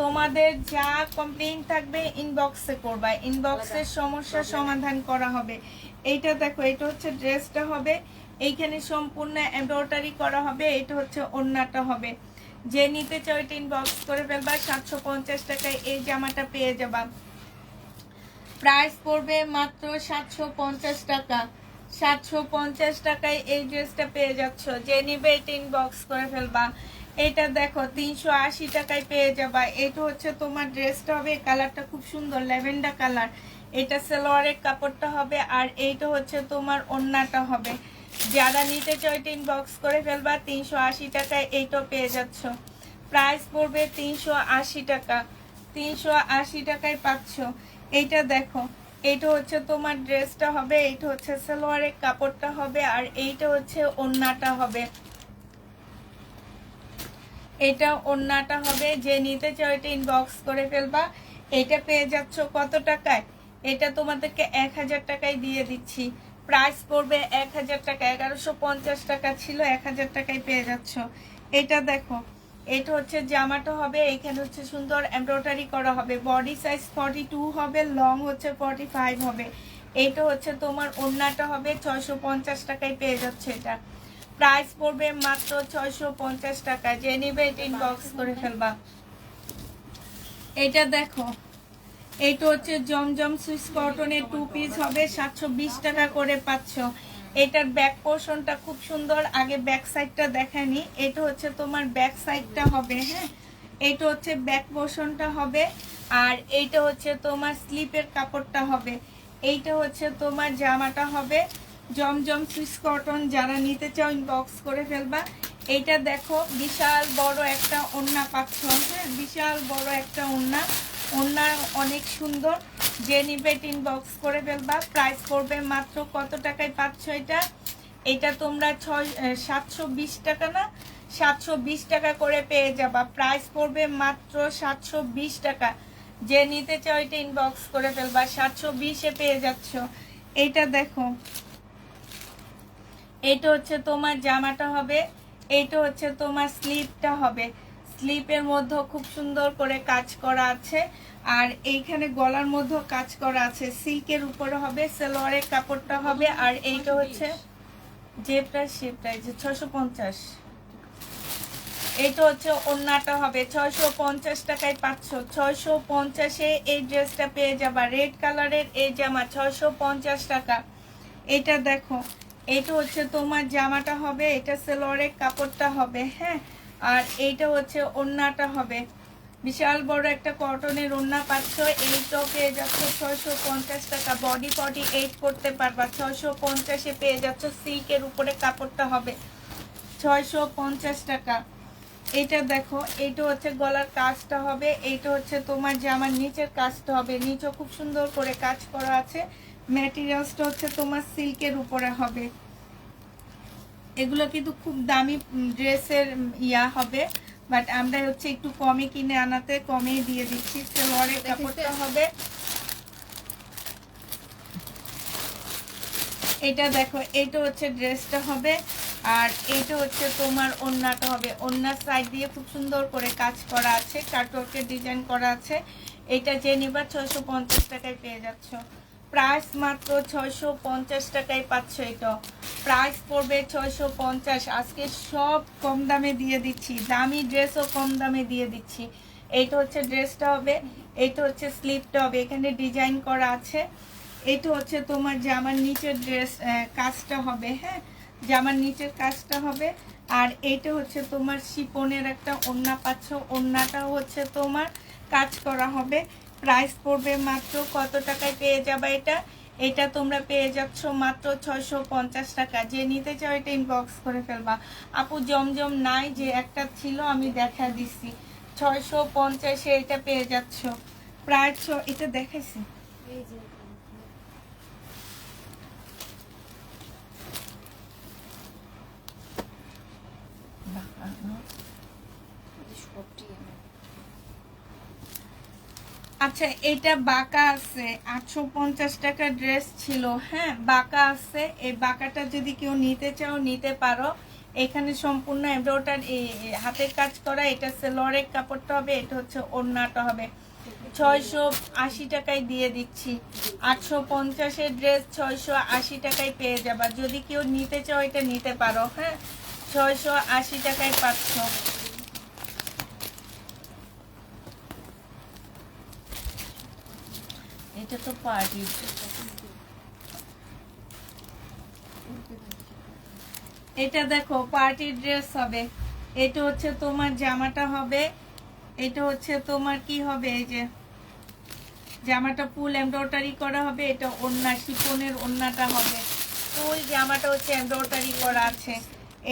তোমাদের যা কমপ্লেইন থাকবে ইনবক্সে করবা, ইনবক্সের সমস্যার সমাধান করা হবে। এইটা দেখো, এটা হচ্ছে ড্রেসটা হবে, এইখানে সম্পূর্ণ এমব্রয়ডারি করা হবে। এটা হচ্ছে ওড়নাটা হবে। যে নিতে চাও এটা ইনবক্স করে ফেলবা। 750 টাকায় এই জামাটা পেয়ে যাবা। প্রাইস পড়বে মাত্র 750 টাকা। 750 টাকায় এই ড্রেসটা পেয়ে যাচ্ছ। যে নিবে এটা ইনবক্স করে ফেলবা। এটা দেখো, 380 টাকায় পেয়ে যাবা। এটা হচ্ছে তোমার ড্রেসটা হবে, কালারটা খুব সুন্দর, ল্যাভেন্ডার কালার। এটা সালোয়ারের কাপড়টা হবে, আর এইটা হচ্ছে তোমার ওড়নাটা হবে। যারা নিতে চাও এটা ইনবক্স করে ফেলবা। 380 টাকায় এইটাও পেয়ে যাচ্ছ। প্রাইস পড়বে 380 টাকা। 380 টাকায় পাচ্ছ। এইটা দেখো, এইটা হচ্ছে তোমার ড্রেসটা হবে, এইটা হচ্ছে সালোয়ারের কাপড়টা হবে, আর এইটা হচ্ছে ওড়নাটা হবে। এটা ওড়নাটা হবে। যে নিতে চাও এটা ইনবক্স করে ফেলবা। এটা পেয়ে যাচ্ছ কত টাকায়? এটা তোমাদেরকে 1000 টাকায় দিয়ে দিচ্ছি। প্রাইস পড়বে 1000 টাকা। 1150 টাকা ছিল, 1000 টাকায় পেয়ে যাচ্ছ। এটা দেখো, এটা হচ্ছে জামাটা হবে, এখানে হচ্ছে সুন্দর এমব্রয়ডারি করা হবে। বডি সাইজ 42 হবে, লং হচ্ছে 45 হবে। এটা হচ্ছে তোমার ওড়নাটা হবে, 650 টাকায় পেয়ে যাচ্ছে। এটা প্রাইস পড়বে মাত্র 650 টাকা। যে নিবে এটা ইনবক্স করে ফেলবা। এটা দেখো, এইটা হচ্ছে জমজম সুইস কটনের 2 পিস হবে, 720 টাকা করে পাচ্ছ। এটার ব্যাক পোর্শনটা খুব সুন্দর। আগে ব্যাক সাইডটা দেখানি। এটা হচ্ছে তোমার ব্যাক সাইডটা হবে, হ্যাঁ, এটা হচ্ছে ব্যাক পোর্শনটা হবে। আর এইটা হচ্ছে তোমার স্লিপের কাপড়টা হবে। এইটা হচ্ছে তোমার জামাটা হবে। জমজম সুইস কটন, যারা নিতে চাও ইনবক্স করে ফেলবা। এইটা দেখো, বিশাল বড় একটা ওড়না পাচ্ছ, হ্যাঁ, বিশাল বড় একটা ওড়না। ওড়না অনেক সুন্দর। যে নিবে ইনবক্স করে ফেলবা। প্রাইস পড়বে মাত্র কত টাকায় পাচ্ছ এটা? এটা তোমরা 720 টাকা না, 720 টাকা করে পেয়ে যাবা। প্রাইস পড়বে মাত্র 720 টাকা। যে নিতে চাও এটা ইনবক্স করে ফেলবা। 720-এ পেয়ে যাচ্ছ। এইটা দেখো, এইটা হচ্ছে তোমার জামাটা হবে, এইটা হচ্ছে তোমার স্লিপটা হবে। স্লিপের মধ্যে খুব সুন্দর করে কাজ করা আছে, আর এইখানে গলার মধ্যে কাজ করা আছে। সিল্কের উপরে হবে, সালোয়ারের কাপড়টা হবে। আর এইটা হচ্ছে যে প্রাইস সে প্রাইস 650। এটা হচ্ছে ওড়নাটা হবে, 650 টাকায় পাচ্ছ। 650-এ এই ড্রেসটা পেয়ে যাবা। রেড কালারের এই জামা 650 টাকা। এটা দেখো, এটা হচ্ছে তোমার জামাটা হবে, এটা সালোয়ারের কাপড়টা হবে, হ্যাঁ, আর এইটা হচ্ছে ওড়নাটা হবে। বিশাল বড় একটা কটনের ওড়না পাচ্ছ। এইটাও পেয়ে যাচ্ছ 650 টাকা। বডি 48 করতে পারবা। 650-এ পেয়ে যাচ্ছ। সিল্কের উপরে কাপড়টা হবে, 650 টাকা। এটা দেখো, এইটা হচ্ছে গলার কাজটা হবে, এইটা হচ্ছে তোমার জামার নিচের কাজটা হবে। নিচে খুব সুন্দর করে কাজ করা আছে। ম্যাটেরিয়ালসটা হচ্ছে তোমার সিল্কের উপরে হবে। এগুলো কিন্তু খুব দামি ড্রেসের ইয়া হবে, বাট আমরা হচ্ছে একটু কমে কিনে আনাতে কমেই দিয়ে দিচ্ছি। সালোয়ারের কাপড়টা হবে। এটা দেখো, এটা হচ্ছে ড্রেসটা হবে, আর এইটা হচ্ছে তোমার ওড়নাটা হবে। ওড়নার সাইড দিয়ে খুব সুন্দর করে কাজ করা আছে, কাটওয়ার্কের ডিজাইন করা আছে। এটা যে নিবা 650 টাকায় পেয়ে যাচ্ছ। প্রাইস মাত্র 650 টাকায় পাচ্ছ। এটা প্রাইস পড়বে 650। আজকে সব কম দামে দিয়ে দিচ্ছি, দামি ড্রেসও কম দামে দিয়ে দিচ্ছি। এইটা হচ্ছে ড্রেসটা হবে, এইটা হচ্ছে স্লিপটা হবে, এখানে ডিজাইন করা আছে। এটা হচ্ছে তোমার জামার নিচের ড্রেস কাজটা হবে, হ্যাঁ, জামার নিচের কাজটা হবে। আর এইটা হচ্ছে তোমার শিপনের একটা ওড়না পাচ্ছ। ওড়নাটাও হচ্ছে তোমার কাজ করা হবে। প্রাইস পড়বে মাত্র কত টাকায় পেয়ে যাবে এটা? এটা তোমরা পেয়ে যাচ্ছ মাত্র 650 টাকা। যে নিতে চাও এটা ইনবক্স করে ফেলবা। আপু জমজম নাই, যে একটা ছিল আমি দেখা দিচ্ছি। 650-এ এটা পেয়ে যাচ্ছ। প্রাইস এটা দেখাইছি। এই যে আচ্ছা, এটা বাঁকা আছে, 850 টাকা ড্রেস ছিল, হ্যাঁ, বাঁকা আছে। এই বাঁকাটা যদি কেউ নিতে চাও নিতে পারো। এখানে সম্পূর্ণ এমব্রয়ডারি হাতের কাজ করা। এটা সালোয়ারের কাপড়টা হবে, এটা হচ্ছে ওড়নাটা হবে। 680 টাকায় দিয়ে দিচ্ছি। 850-এর ড্রেস 680 টাকায় পেয়ে যাবা। যদি কেউ নিতে চাও এটা নিতে পারো, হ্যাঁ, 680 টাকায় পাচ্ছ। এটা তো পার্টি। এটা দেখো, পার্টি ড্রেস হবে। এটা হচ্ছে তোমার জামাটা হবে, এটা হচ্ছে তোমার কি হবে, এই যে জামাটা ফুল এমব্রয়ডারি করা হবে। এটা ওড়না, শিফনের ওড়নাটা হবে। ফুল জামাটা হচ্ছে এমব্রয়ডারি করা আছে।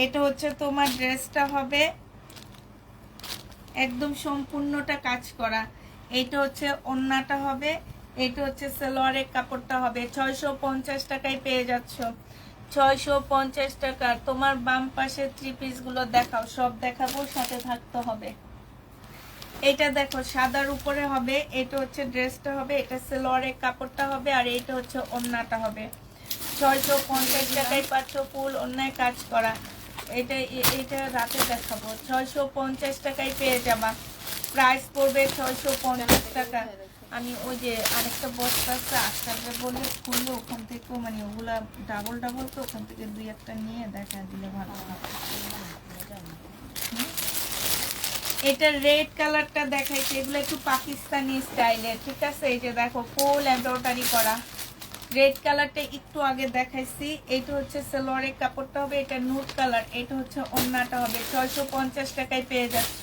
এটা হচ্ছে তোমার ড্রেসটা হবে, একদম সম্পূর্ণটা কাজ করা। এটা হচ্ছে ওড়নাটা হবে, এটা হচ্ছে সালোয়ারের কাপড়টা হবে। 650 টাকায় পেয়ে যাচ্ছ, 650 টাকা। তোমার বাম পাশের 3 পিসগুলো দেখাও, সব দেখাবো, সাথে থাকতে হবে। এটা দেখো সাদার উপরে হবে, এটা হচ্ছে ড্রেসটা হবে, এটা সালোয়ারের কাপড়টা হবে, আর এটা হচ্ছে ওড়নাটা হবে। 650 টাকায় পাচ্ছ ফুল অন্যায় কাজ করা। এটা রাতে দেখাবো। 650 টাকায় পেয়ে যাবা। প্রাইস পড়বে 650 টাকা। আমি ওই যে আরেকটা বস্তা আছে আজকালকে বললে খুললে ওখান থেকেও মানে ওগুলা ডাবল ডাবল, তো ওখান থেকে 2-1টা নিয়ে দেখা দিলে ভালো হবে। এটা রেড কালারটা দেখাইছে, এগুলো একটু পাকিস্তানি স্টাইলের, ঠিক আছে। এই যে দেখো ফুল এমব্রয়ডারি করা রেড কালারটা একটু আগে দেখাইছি। এটা হচ্ছে সালোয়ারের কাপড়টা হবে, এটা নুড কালার, এটা হচ্ছে ওড়নাটা হবে। 650 টাকায় পেয়ে যাচ্ছ।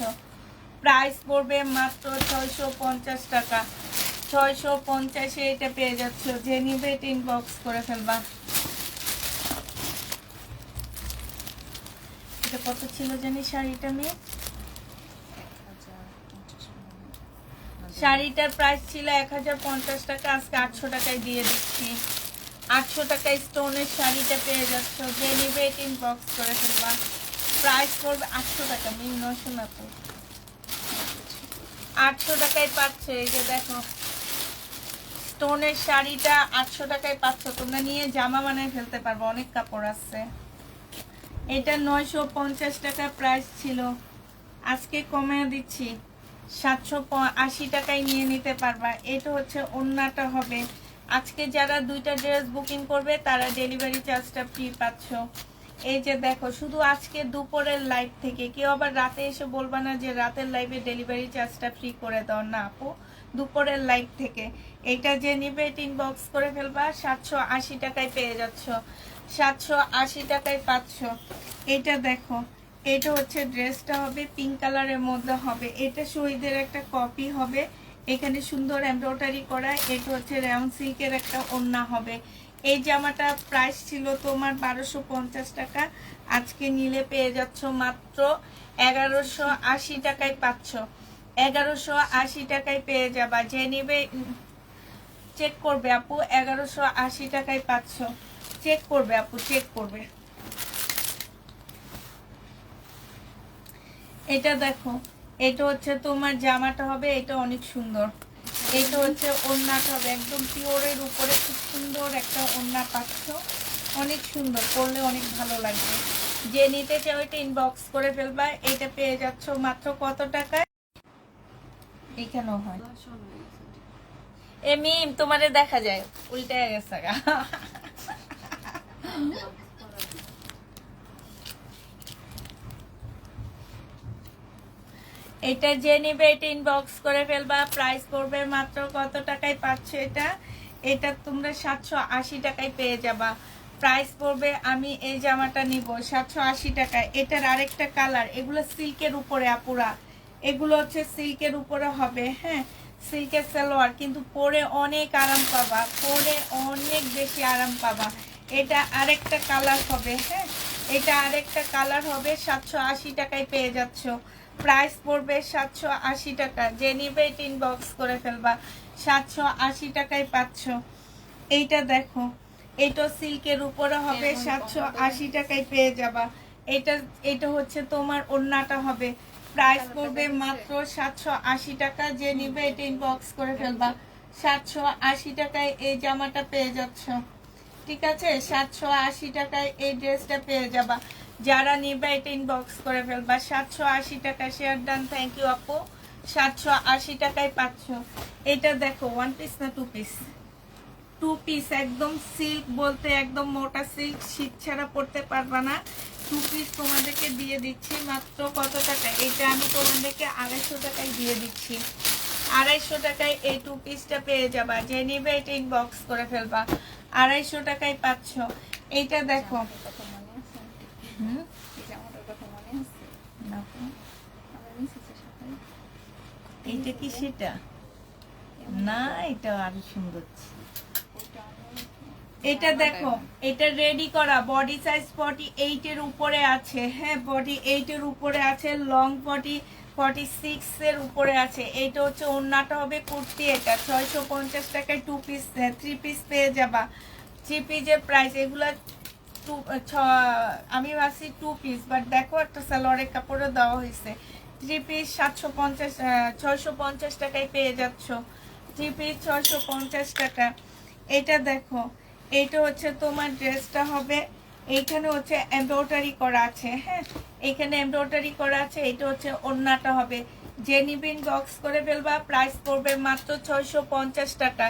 প্রাইস পড়বে মাত্র 650 টাকা। 650-এ এটা পেয়ে যাচ্ছ। যে নিবে এটা ইনবক্স করে ফেলবা। এটা কত ছিল জানি শাড়িটা মেয়ে? শাড়িটার প্রাইস ছিল 1050 টাকা, আজকে 800 টাকায় দিয়ে দিচ্ছি। 800 টাকায় স্টোনের শাড়িটা পেয়ে যাচ্ছ। যে নিবে এটা ইনবক্স করে ফেলবা। প্রাইস পড়বে 800 টাকা, মিন 900 না তো, 800 টাকায় পাচ্ছ। এই যে দেখো স্টোনের শাড়িটা 800 টাকায় পাচ্ছ। তোমরা নিয়ে জামা বানায় ফেলতে পারবো, অনেক কাপড় আছে। এটা 950 টাকা প্রাইস ছিল, আজকে কমিয়ে দিচ্ছি 780 টাকায় নিয়ে নিতে পারবা। এটা হচ্ছে ওড়নাটা হবে। আজকে যারা 2টা ড্রেস বুকিং করবে তারা ডেলিভারি চার্জটা ফ্রি পাচ্ছ। এই যে দেখো শুধু আজকে দুপুরের লাইভ থেকে, কেউ আবার রাতে এসে বলবা না যে রাতের লাইভে ডেলিভারি চার্জটা ফ্রি করে দাও না আপু, দুপুরের লাইভ থেকে। এইটা যে নিবে এটা ইনবক্স করে ফেলবা। 780 টাকায় পেয়ে যাচ্ছ, 780 টাকায় পাচ্ছ। এটা দেখো এটা হচ্ছে ড্রেসটা হবে, পিঙ্ক কালারের মধ্যে হবে। এটা শহীদের একটা কপি হবে, এখানে সুন্দর এমব্রয়ডারি করা। এটা হচ্ছে রাউন্ড সিল্কের একটা ওড়না হবে। এই জামাটা প্রাইস ছিল তোমার 1250 টাকা, আজকে নিলে পেয়ে যাচ্ছ মাত্র 1180 টাকায় পাচ্ছ। 1180 টাকায় পেয়ে যাবা। যে নিবে চেক করবে আপু, 1180 টাকায় পাচ্ছ। চেক করবে আপু, চেক করবে। এটা দেখো এটা হচ্ছে তোমার জামাটা হবে, এটা অনেক সুন্দর। এটা হচ্ছে ওড়নাটা হবে, একদম পিওরের উপরে খুব সুন্দর একটা ওড়না পাচ্ছ, অনেক সুন্দর, পরলে অনেক ভালো লাগবে। যে নিতে চাও এটা ইনবক্স করে ফেলবা। এটা পেয়ে যাচ্ছ মাত্র কত টাকায়? এখানেও হয় মিম, তোমারে দেখা যায় উল্টে গেছে গা। এটা যে নিবে এটা ইনবক্স করে ফেলবা। প্রাইস পড়বে মাত্র কত টাকায় পাচ্ছ এটা? এটা তোমরা 780 টাকায় পেয়ে যাবা। প্রাইস পড়বে, আমি এই জামাটা নিব 780 টাকায়। এটার আরেকটা কালার, এগুলো সিল্কের উপরে আপুরা, এগুলো হচ্ছে সিল্কের উপরে হবে। হ্যাঁ সিল্কের সালোয়ার, কিন্তু পরে অনেক আরাম পাবা, পরে অনেক বেশি আরাম পাবা। এটা আরেকটা কালার হবে। হ্যাঁ এটা আরেকটা কালার হবে। 780 টাকায় পেয়ে যাচ্ছ। প্রাইস পড়বে 780 টাকা। যে নিবে এটা ইনবক্স করে ফেলবা। 780 টাকায় পাচ্ছ। এইটা দেখো এটা সিল্কের উপরে হবে, 780 টাকায় পেয়ে যাবা। এটা হচ্ছে তোমার ওড়নাটা হবে। প্রাইস পড়বে মাত্র 780 টাকা। যে নিবে এটা ইনবক্স করে ফেলবা। 780 টাকায় এই জামাটা পেয়ে যাচ্ছ, ঠিক আছে। 780 টাকায় এই ড্রেসটা পেয়ে যাবা। যারা নিবে এটা ইনবক্স করে ফেলবা। 780 টাকা। শেয়ার ডান, থ্যাংক ইউ আপু। 780 টাকায় পাচ্ছ। এটা দেখো 1 পিস না 2 পিস? 2 পিস, একদম সিল্ক, বলতে একদম মোটা সিল্ক, শীত ছাড়া পড়তে পারবা না। 2 পিস তোমাদেরকে দিয়ে দিচ্ছি মাত্র কত টাকা? এটা আমি তোমাদেরকে 250 টাকায় দিয়ে দিচ্ছি। 250 টাকায় এই 2 পিসটা পেয়ে যাবা। যে নিবে এটা ইনবক্স করে ফেলবা। 250 টাকায় পাচ্ছ। এইটা দেখো এইটা কি সেটা না, এটা আরো সুন্দর। এটা দেখো এটা রেডি করা, বডি সাইজ 48 এর উপরে আছে। হ্যাঁ বডি 8 এর উপরে আছে, লং বডি 46 এর উপরে আছে। এইটা হচ্ছে ওড়নাটা হবে কুর্তি, এটা 650 টাকায় 2 পিস 3 পিস পেয়ে যাবা। 3 পিসের প্রাইস এগুলা আমি ভাবছি 2 পিস, বাট দেখো একটা সালোয়ারের কাপড়ও দেওয়া হয়েছে। 3 পিস 650 টাকায় পেয়ে যাচ্ছ। 3 পিস 650 টাকা। এটা দেখো, এইটা হচ্ছে তোমার ড্রেসটা হবে, এইখানে হচ্ছে এমব্রয়ডারি করা আছে। হ্যাঁ, এখানে এমব্রয়ডারি করা আছে। এটা হচ্ছে ওড়নাটা হবে। যে নিবেন বক্স করে ফেলবা। প্রাইস পড়বে মাত্র 650 টাকা।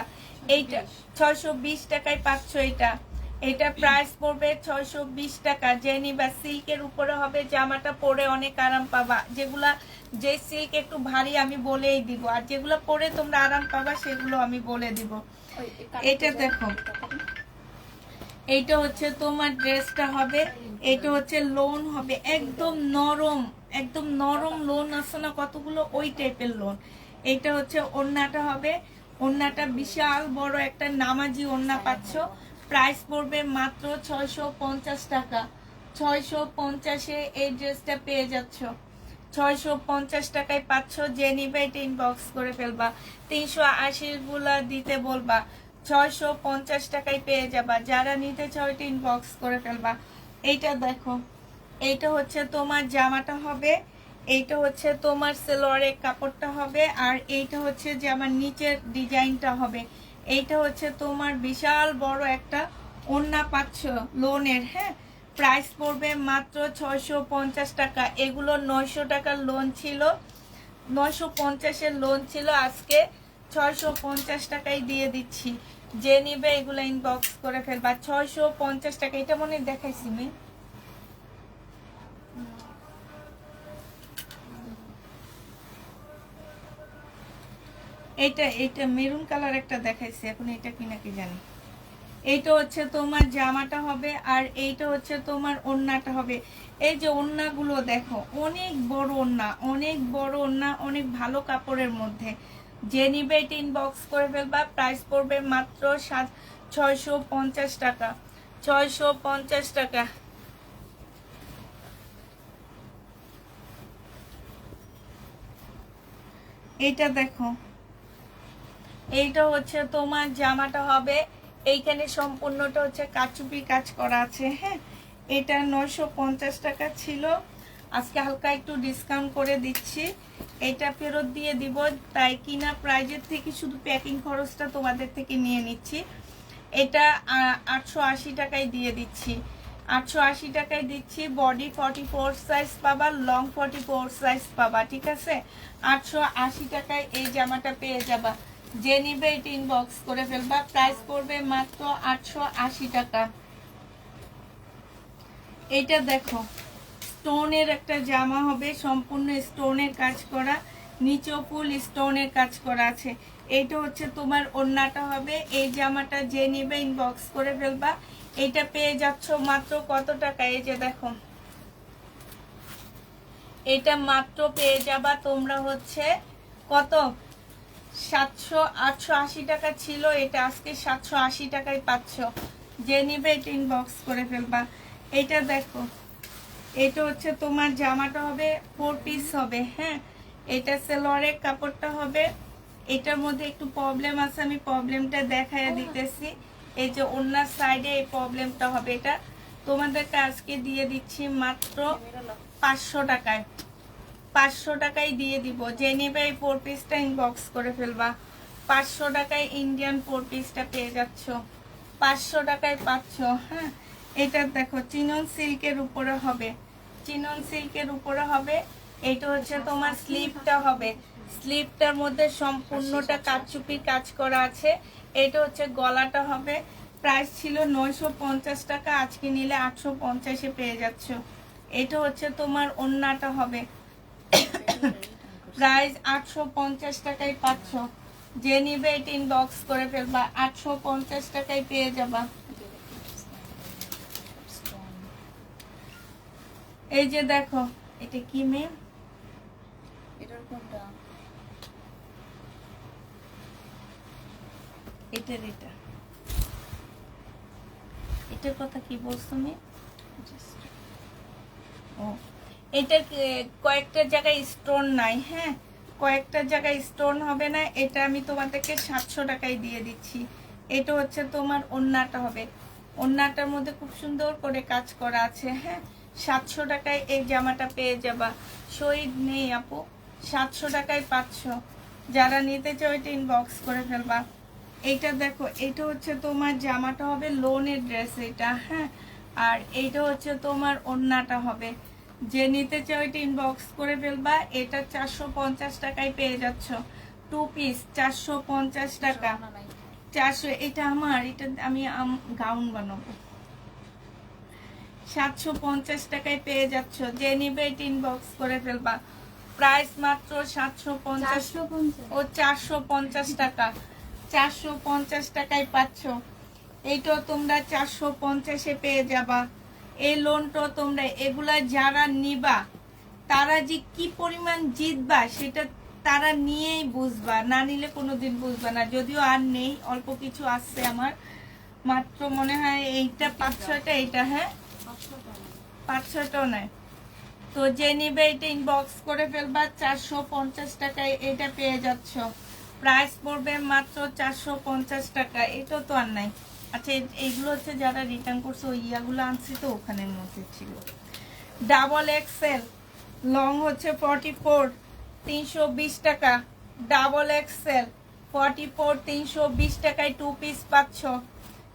এইটা 620 টাকায় পাচ্ছ। এটা প্রাইস পড়বে 620 টাকা। যে নিবা সিল্কের উপরে হবে, জামাটা পরে অনেক আরাম পাবা। যে সিল্ক একটু ভারী আমি বলেই দিব, আর যেগুলো পরে তোমরা আরাম পাবা সেগুলো আমি বলে দিব। এটা দেখো, এইটা হচ্ছে তোমার ড্রেসটা হবে। এটা হচ্ছে লোন হবে, একদম নরম লোন আছে না কতগুলো, ওই টাইপের লোন। এইটা হচ্ছে ওড়নাটা হবে। ওড়নাটা বিশাল বড় একটা নামাজি ওড়না পাচ্ছ। প্রাইস পড়বে মাত্র 650 টাকা। 650-এ এই ড্রেসটা পেয়ে যাচ্ছ। 650 টাকায় পাচ্ছ। যে নিবে এটা ইনবক্স করে ফেলবা। 380 গুলা দিতে বলবা। 650 টাকায় পেয়ে যাবা। যারা নিতে চাও এটা ইনবক্স করে ফেলবা। এইটা দেখো, এইটা হচ্ছে তোমার জামাটা হবে। এইটা হচ্ছে তোমার সালোয়ারের কাপড়টা হবে। আর এইটা হচ্ছে যে আমার নিচের ডিজাইনটা হবে। এইটা হচ্ছে তোমার বিশাল বড় একটা ওড়না পাচ্ছ লোনের। হ্যাঁ, প্রাইস পড়বে মাত্র 650 টাকা। এগুলো 900 টাকার লোন ছিল, 950-এর লোন ছিল। আজকে 650 টাকায় দিয়ে দিচ্ছি। যে নিবে এগুলো ইনবক্স করে ফেলবা। 650 টাকা। এটা মনে হয় দেখাইছি আমি। এইটা মেরুন কালার একটা দেখাইছি, এখন এটা কি নাকি জানি। এইটা হচ্ছে তোমার জামাটা হবে। আর এইটা হচ্ছে তোমার ওড়নাটা হবে। এই যে ওড়নাগুলো দেখো, অনেক বড় ওড়না, অনেক ভালো কাপড়ের মধ্যে। যে নিবে এটা ইনবক্স করে ফেলবা। প্রাইস পড়বে মাত্র 650 টাকা। 650 টাকা। এইটা দেখো, এইটা হচ্ছে তোমার জামাটা হবে। এইখানে সম্পূর্ণটা হচ্ছে কাচুপি কাজ করা আছে। হ্যাঁ, এটা 950 টাকা ছিল, আজকে হালকা একটু ডিসকাউন্ট করে দিচ্ছি। এটা ফেরত দিয়ে দিব, তাই কিনা প্রাইজের থেকে শুধু প্যাকিং খরচটা তোমাদের থেকে নিয়ে নিচ্ছি। এটা 880 টাকায় দিয়ে দিচ্ছি। 880 টাকায় দিচ্ছি। বডি 44 সাইজ পাবা, লং 44 সাইজ পাবা। ঠিক আছে, 880 টাকায় এই জামাটা পেয়ে যাবা। যে নিবে এটা ইনবক্স করে ফেলবা। প্রাইস পড়বে মাত্র 880 টাকা। এটা দেখো, স্টোনের একটা জামা হবে, সম্পূর্ণ স্টোনের কাজ করা, নিচেও ফুল স্টোনের কাজ করা আছে। এইটা হচ্ছে তোমার ওড়নাটা হবে। এই জামাটা যে নিবে ইনবক্স করে ফেলবা। এটা পেয়ে যাচ্ছ মাত্র কত টাকা? এই যে দেখো, এটা মাত্র পেয়ে যাবা তোমরা হচ্ছে কত, 880 টাকা ছিল, এটা আজকে 780 টাকায় পাচ্ছ। যে নিবে এটা ইনবক্স করে ফেলবা। এটা দেখো, এটা হচ্ছে তোমার জামাটা হবে, 4 পিস হবে। হ্যাঁ, এটা সালোয়ারের কাপড়টা হবে। এটার মধ্যে একটু প্রবলেম আছে, আমি প্রবলেমটা দেখাইয়া দিতেছি। এই যে ওড়নার সাইডে এই প্রবলেমটা হবে। এটা তোমাদেরকে আজকে দিয়ে দিচ্ছি মাত্র 500 টাকায়। 500 টাকায় দিয়ে দিব। যে নেবে এই 4 পিসটা ইনবক্স করে ফেলবা। 500 টাকায় ইন্ডিয়ান 4 পিসটা পেয়ে যাচ্ছ। 500 টাকায় পাচ্ছ। হ্যাঁ, এটা দেখো চিনন সিল্কের উপরে হবে। চিনন সিল্কের উপরে হবে। এটা হচ্ছে তোমার স্লিপটা হবে। স্লিপটার মধ্যে সম্পূর্ণটা কাচচুপি কাজ করা আছে। এটা হচ্ছে গলাটা হবে। প্রাইস ছিল 950 টাকা, আজকে নিলে 850-এ পেয়ে যাচ্ছ। এটা হচ্ছে তোমার ওড়নাটা হবে। প্রাইস 850 টাকায় পাচ্ছ। যে নিবে এটা ইনবক্স করে ফেলবা। 850 টাকায় পেয়ে যাবা। এই যে দেখো, এটা কি মেয়ে, এটার কোনটা? এটার কথা কি বলছো মেয়ে? ও, এটার কয়েকটা জায়গায় স্টোন নাই, হ্যাঁ কয়েকটা জায়গায় স্টোন হবে না। এটা আমি তোমাদেরকে 700 টাকায় দিয়ে দিচ্ছি। এটা হচ্ছে তোমার ওড়নাটা হবে, ওড়নাটার মধ্যে খুব সুন্দর করে কাজ করা আছে, হ্যাঁ 700 টাকায় এই জামাটা পেয়ে যাবা। শহীদ নেই আপু, 700 টাকায় 500। যারা নিতে চাও এটা ইনবক্স করে ফেলবা। এইটা দেখো, এটা হচ্ছে তোমার জামাটা হবে লোনের ড্রেস এটা, হ্যাঁ আর এইটা হচ্ছে তোমার ওড়নাটা হবে। যে নিতে চাও এটা ইনবক্স করে ফেলবা। এটা 450 টাকায় পেয়ে যাচ্ছ, 2 পিস 450 টাকা। 400, এটা আমার, এটা আমি গাউন বানাবো। 750 টাকায় পেয়ে যাচ্ছ, যে নিবে এটা ইনবক্স করে ফেলবা। প্রাইস মাত্র 750 ও 450 টাকা, 450 টাকায় পাচ্ছ। এইটাও তোমরা 450-এ পেয়ে যাবা। এই লোনটা তোমরা, এগুলা যারা নিবা তারা যে কি পরিমাণ জিতবা সেটা তারা নিয়েই বুঝবা, না নিলে কোনোদিন বুঝবা না। যদিও আর নেই, অল্প কিছু আসছে আমার, মাত্র মনে হয় এইটা 5-6টা, এইটা হ্যাঁ 5-6টাও নেয়। তো যে নিবে এটা ইনবক্স করে ফেলবা। 450 টাকায় এটা পেয়ে যাচ্ছ। প্রাইস পড়বে মাত্র 450 টাকা। এটা তো আর নাই। আচ্ছা এইগুলো হচ্ছে যারা রিটার্ন করছে, ওই ইয়াগুলো আনছি তো ওখানের মধ্যে ছিল। ডাবল এক্সেল লং হচ্ছে 44, 320 টাকা। ডাবল এক্সেল 44, 320 টাকায় 2 পিস পাচ্ছ।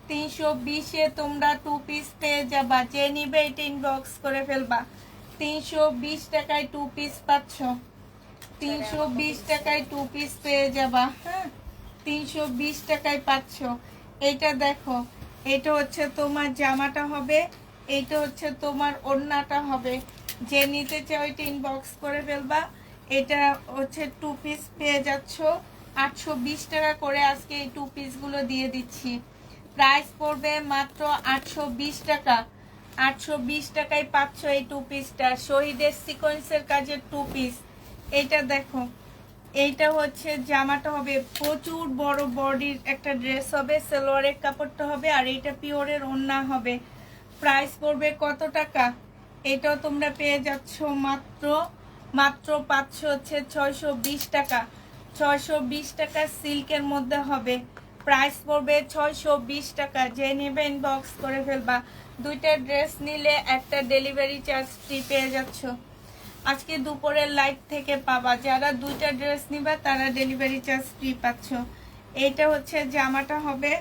320-এ তোমরা 2 পিস পেয়ে যাবা। যে নিবে এটা ইনবক্স করে ফেলবা। 320 টাকায় 2 পিস পাচ্ছ। 320 টাকায় 2 পিস পেয়ে যাবা, হ্যাঁ 320 টাকায় পাচ্ছ। এটা দেখো, এটা হচ্ছে তোমার জামাটা হবে, এটা হচ্ছে তোমার ওড়নাটা হবে। যে নিতে চাও এটা ইনবক্স করে ফেলবা। এটা হচ্ছে 2 পিস পেয়ে যাচ্ছ। 820 টাকা করে আজকে এই 2 পিসগুলো দিয়ে দিচ্ছি। প্রাইস পড়বে মাত্র 820 টাকা। 820 টাকায় পাচ্ছ এই 2 পিসটা। শহীদের সিকোয়েন্সের কাজের 2 পিস। এইটা দেখো, এইটা হচ্ছে জামাটা হবে, প্রচুর বড় বডির একটা ড্রেস হবে, সালোয়ারের কাপড়টা হবে, আর এইটা পিওরের ওড়না হবে। প্রাইস পড়বে কত টাকা? এটাও তোমরা পেয়ে যাচ্ছ মাত্র পাচ্ছ হচ্ছে 620 টাকা। 620 টাকা সিল্কের মধ্যে হবে। প্রাইস পড়বে 620 টাকা। যে নেবে ইনবক্স করে ফেলবা। 2টা ড্রেস নিলে একটা ডেলিভারি চার্জ ফ্রি পেয়ে যাচ্ছ। আজকে দুপুরের লাইভ থেকে পাবা। যারা 2টা ড্রেস নিবা তারা ডেলিভারি চার্জ ফ্রি পাচ্ছ। এইটা হচ্ছে জামাটা হবে,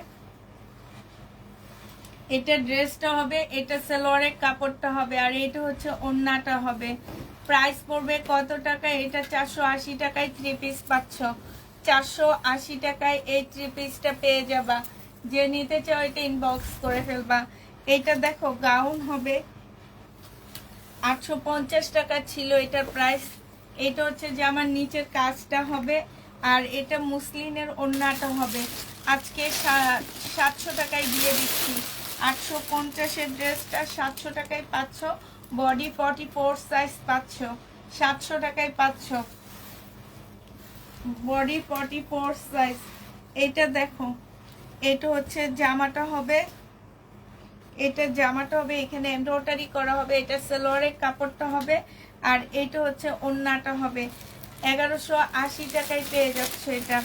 এটা ড্রেসটা হবে, এটা সালোয়ারের কাপড়টা হবে, আর এটা হচ্ছে ওড়নাটা হবে। প্রাইস পড়বে কত টাকা? এটা 480 টাকায় 3 পিস পাচ্ছ। 480 টাকায় এই 3 পিসটা পেয়ে যাবা। যে নিতে চাও এটা ইনবক্স করে ফেলবা। এটা দেখো গাউন হবে, 850 টাকা ছিল এটার প্রাইস। এটা হচ্ছে যে আমার নিচের কাজটা হবে, আর এটা মুসলিনের ওড়নাটা হবে। আজকে 700 টাকায় দিয়ে দিচ্ছি। 850-এর ড্রেসটা 700 টাকায় পাচ্ছ। বডি 44 সাইজ পাচ্ছ, 700 টাকায় পাচ্ছ। Body 44 size. এটা দেখো, এটা হচ্ছে জামাটা হবে, এটা জামাটা হবে, এখানে এমব্রয়ডারি করা হবে, এটা সালোয়ারের কাপড়টা হবে, আর এটা হচ্ছে ওড়নাটা হবে। 1180 টাকায় পেয়ে যাচ্ছে এটা।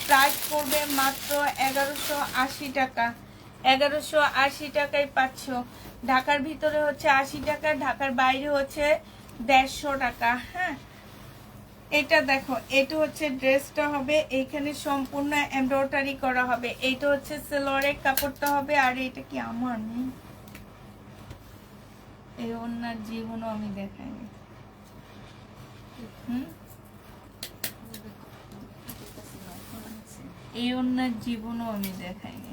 প্রাইস পড়বে মাত্র 1180 টাকা। 1180 টাকায় পাচ্ছ। ঢাকার ভিতরে হচ্ছে 80 টাকা, ঢাকার বাইরে হচ্ছে 150 টাকা। হ্যাঁ, এটা দেখো, এটা হচ্ছে ড্রেসটা হবে, এইখানে সম্পূর্ণ এমব্রয়ডারি করা হবে। এইটা হচ্ছে সালোয়ারের কাপড়টা হবে, আর এটা কি আমার নেই, এই ওনার জীবনও আমি দেখাইনি। এই ওনার জীবনও আমি দেখাইনি।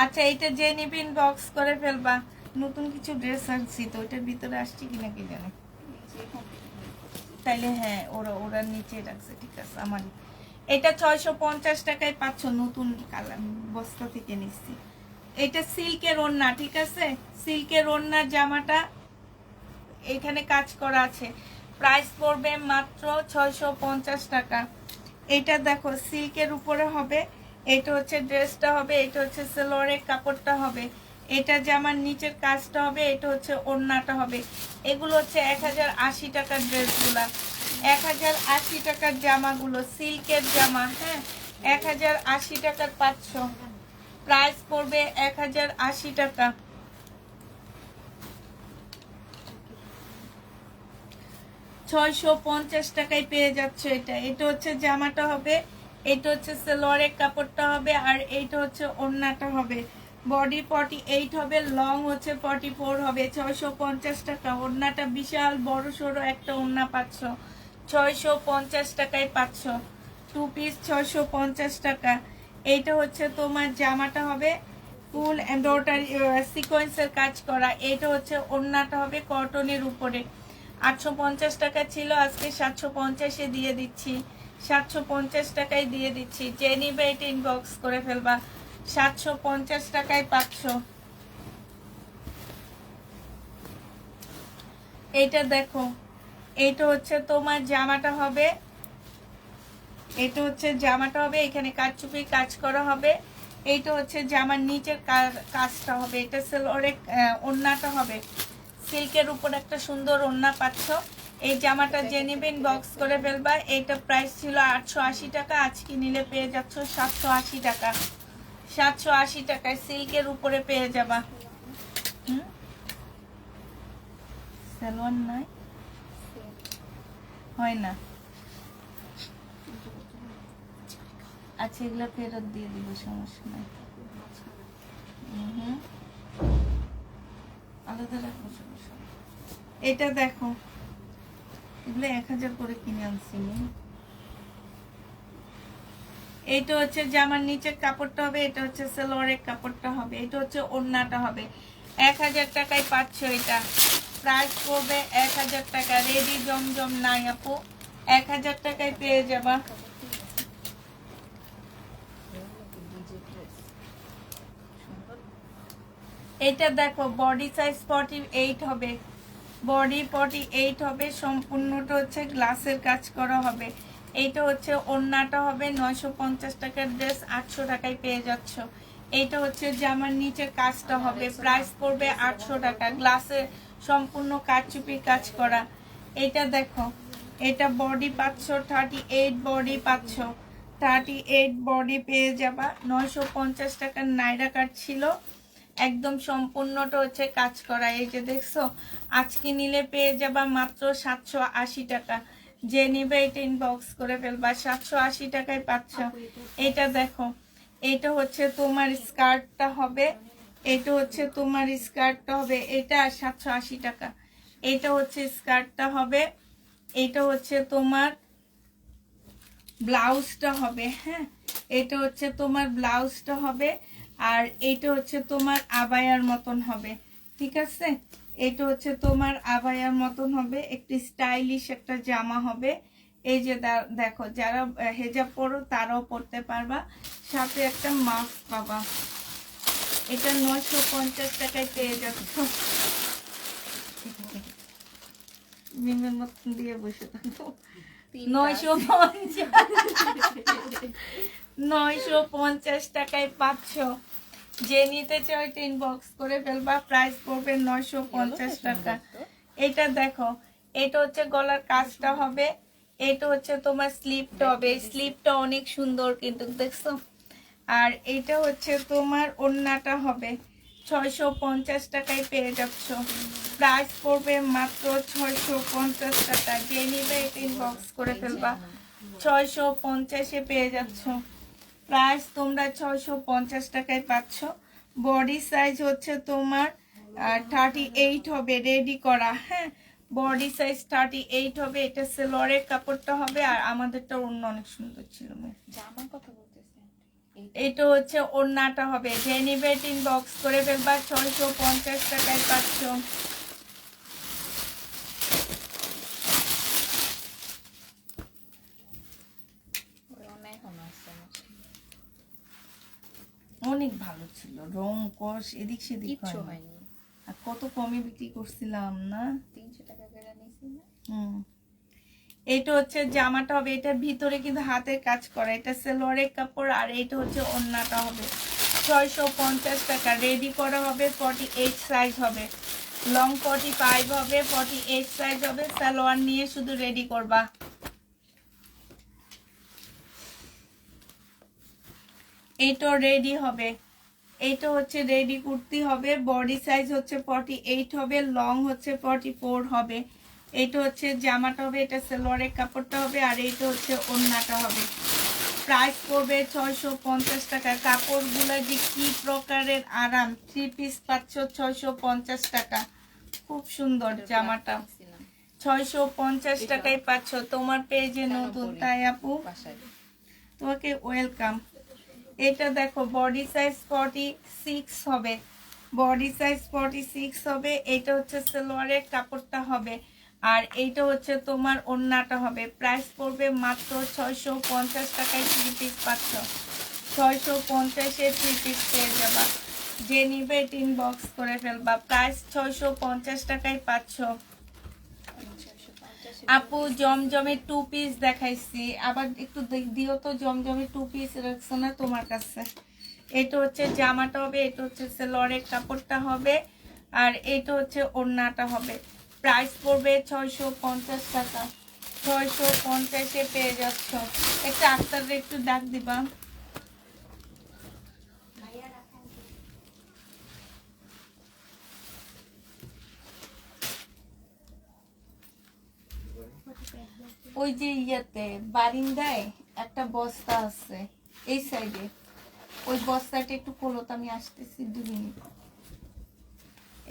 আচ্ছা, এইটা যে নিবে ইনবক্স করে ফেলবা। নতুন কিছু ড্রেস আনছি তো, ওইটার ভিতরে আসছে কিনা কি জানি। তাইলে হ্যাঁ, ওরা নিচে রাখছে, ঠিক আছে। আমার এটা 650 টাকায় পাচ্ছ, নতুন কালার, বস্তা থেকে নিচ্ছি। এটা সিল্কের ওড়না, ঠিক আছে, সিল্কের ওড়না জামাটা এখানে কাজ করা আছে। প্রাইস পড়বে মাত্র 650 টাকা। এটা দেখো সিল্কের উপরে হবে, এটা হচ্ছে ড্রেসটা হবে, এটা হচ্ছে সালোয়ারের কাপড়টা হবে। এটা জামার নিচের কাজটা হবে, এটা হচ্ছে ওড়নাটা হবে। এগুলো হচ্ছে 1080 টাকার ড্রেসগুলা, 1080 টাকার জামাগুলো, সিল্কের জামা। হ্যাঁ, 1080 টাকার 500, প্রাইস পড়বে 1080 টাকা। 650 টাকায় পেয়ে যাচ্ছে এটা। এটা হচ্ছে জামাটা হবে, এটা হচ্ছে সালোয়ারের কাপড়টা হবে, আর এইটা হচ্ছে ওড়নাটা হবে। বডি 48 হবে, লং হচ্ছে 44 হবে। 650 টাকা। ওড়নাটা বিশাল বড় সড়ো একটা ওড়না পাচ্ছ 650 টাকায় পাচ্ছ। 2 পিস 650 টাকা। এইটা হচ্ছে তোমার জামাটা হবে ফুল এমব্রয়ডারি সিকোয়েন্সের কাজ করা। এটা হচ্ছে ওড়নাটা হবে কটনের উপরে। 850 টাকা ছিল, আজকে 750-এ দিয়ে দিচ্ছি। 750 টাকায় দিয়ে দিচ্ছি। যে নিবে এটা ইনবক্স করে ফেলবা। 750 টাকায় পাচ্ছ। এটা দেখো, এটা হচ্ছে তোমার জামাটা হবে, এটা হচ্ছে জামাটা হবে, এখানে কারচুপি কাজ করা হবে। এইটা হচ্ছে জামার নিচের কাজটা হবে। এটা সালোয়ারের ওড়নাটা হবে, সিল্কের উপর একটা সুন্দর ওড়না পাচ্ছ। এই জামাটা যে নিবে ইনবক্স করে ফেলবা। এইটা প্রাইস ছিল 880 টাকা, আজকে নিলে পেয়ে যাচ্ছ 780 টাকা। 780 টাকায় সিল্কের উপরে পেয়ে যাবা। সালোয়ার নাই, হয় না। আচ্ছা, এগুলো ফেরত দিয়ে দিব, সমস্যা নাই। আলাদা রাখবো, সমস্যা নাই। এটা দেখো, এগুলো 1000 করে কিনে আনছি। এটা হচ্ছে জামার নিচের কাপড়টা হবে, এটা হচ্ছে সালোয়ারের কাপড়টা হবে, এটা হচ্ছে ওড়নাটা হবে। 1000 টাকায় পাচ্ছ এটা। প্রাইস পড়বে 1000 টাকা। রেডি জমজম নাই আপু, 1000 টাকায় পেয়ে যাবা। এটা দেখো, বডি সাইজ 48 হবে, বডি 48 হবে। সম্পূর্ণটা হচ্ছে গ্লাসের কাজ করা হবে। এইটা হচ্ছে ওড়নাটা হবে। 950 টাকার ড্রেস 800 টাকায় পেয়ে যাচ্ছ। এইটা হচ্ছে জামার নিচের কাজটা হবে, প্রাইস পড়বে 800 টাকা। গ্লাসে সম্পূর্ণ কারচুপি কাজ করা। এটা দেখো, এটা বডি পাচ্ছ 38, বডি পাচ্ছ 38, বডি পেয়ে যাবা। 950 টাকার নাইরা কাট ছিল, একদম সম্পূর্ণটা হচ্ছে কাজ করা। এই যে দেখছো, আজকে নিলে পেয়ে যাবা মাত্র 780 টাকা। যে নিবে এটা ইনবক্স করে ফেলবা। 780 টাকায় পাচ্ছ। এটা দেখো, এটা হচ্ছে তোমার স্কার্টটা হবে, এটা হচ্ছে তোমার স্কার্টটা হবে, এটা 780 টাকা। এটা হচ্ছে স্কার্টটা হবে, এটা হচ্ছে তোমার ব্লাউজটা হবে। হ্যাঁ, এটা হচ্ছে তোমার ব্লাউজটা হবে, আর এটা হচ্ছে তোমার আবায়ার মতন হবে। ঠিক আছে, এটা হচ্ছে তোমার আবায়ার মতন হবে, একটি স্টাইলিশ একটা জামা হবে। এই যে দেখো, যারা হেজাব পরো তারাও পরতে পারবা, সাথে একটা মাস্ক পাবা। এটা 950 টাকায় পেয়ে যাচ্ছ। মিমের মতন দিয়ে বসে থাকো। 950 টাকায় পাচ্ছ। যে নিতে চাও এটা ইনবক্স করে ফেলবা। প্রাইস পড়বে 950 টাকা। এটা দেখো, এটা হচ্ছে গলার কাজটা হবে, এটা হচ্ছে তোমার স্লিপটা হবে। স্লিপটা অনেক সুন্দর কিন্তু, দেখছো। আর এটা হচ্ছে তোমার ওড়নাটা হবে। 650 টাকায় পেয়ে যাচ্ছ। প্রাইস পড়বে মাত্র 650 টাকা। যে নিবে এটা ইনবক্স করে ফেলবা। 650-এ পেয়ে যাচ্ছ। প্রাইস তোমরা 650 টাকায় পাচ্ছ। বডি সাইজ হচ্ছে তোমার 38 হবে, রেডি করা। হ্যাঁ, বডি সাইজ 38 হবে। এটা সেলোয়ারের কাপড়টা হবে, আর আমাদেরটা অন্য অনেক সুন্দর ছিল। জামার কথা বলতেছেন? এটা হচ্ছে ওড়নাটা হবে। যে নিবে ইনবক্স করে ফেলবা। 650 টাকায় পাচ্ছ। অনেক ভালো ছিল, রং কষ এদিক সেদিক কিচ্ছু হয়নি। হয়নি। আর কত কমে বিক্রি করছিলাম না। 300 টাকা করে নিয়েছি না? এটা হচ্ছে জামাটা হবে, এটার ভিতরে কিন্তু হাতের কাজ করা। এটা সালোয়ারের কাপড়, আর এটা হচ্ছে ওড়নাটা হবে। 650 টাকা। রেডি করা হবে 48 সাইজ হবে, লং 45 হবে, 48 সাইজ হবে। সালোয়ার নিয়ে শুধু রেডি করবা। এইটা রেডি হবে, এইটা হচ্ছে রেডি কুর্তি হবে। বডি সাইজ হচ্ছে 48 হবে, লং হচ্ছে 44 হবে। এইটা হচ্ছে জামাটা হবে, এটা সালোয়ারের কাপড়টা হবে, আর এইটা হচ্ছে ওড়নাটা হবে। প্রাইস পড়বে 650 টাকা। কাপড়গুলো যে কি প্রকারের আরাম, 3 পিস পাচ্ছ 650 টাকা। খুব সুন্দর জামাটা, 650 টাকায় পাচ্ছ। তোমার পেজে নতুন তাই আপু, তোমাকে ওয়েলকাম। এটা দেখো বডি সাইজ 46 হবে, বডি সাইজ 46 হবে। এটা হচ্ছে সালোয়ারের কাপড়টা হবে, আর এইটা হচ্ছে তোমার ওড়নাটা হবে। প্রাইস পড়বে মাত্র 650 টাকায় 3 পিস পাচ্ছ। 650-এ 3 পিস পেয়ে যাবা। যে নিবে ইনবক্স করে ফেলবা। প্রাইস 650 টাকায় পাচ্ছ। আপু জমজমে 2 পিস দেখাইছি, আবার একটু দিও তো। জমজমে 2 পিস রাখছো না তোমার কাছে? এটা হচ্ছে জামাটা হবে, এটা হচ্ছে সালোয়ারের কাপড়টা হবে, আর এটা হচ্ছে ওড়নাটা হবে। প্রাইস পড়বে 650 টাকা। 650-এ পেয়ে যাচ্ছ। একটা আক্তারে একটু ডাক দিবা। ওই যে ইয়েতে বারিন্দায় একটা বস্তা আছে এই সাইডে, ওই বস্তাটা একটু খোলো তো, আমি আসতেছি 2 মিনিট।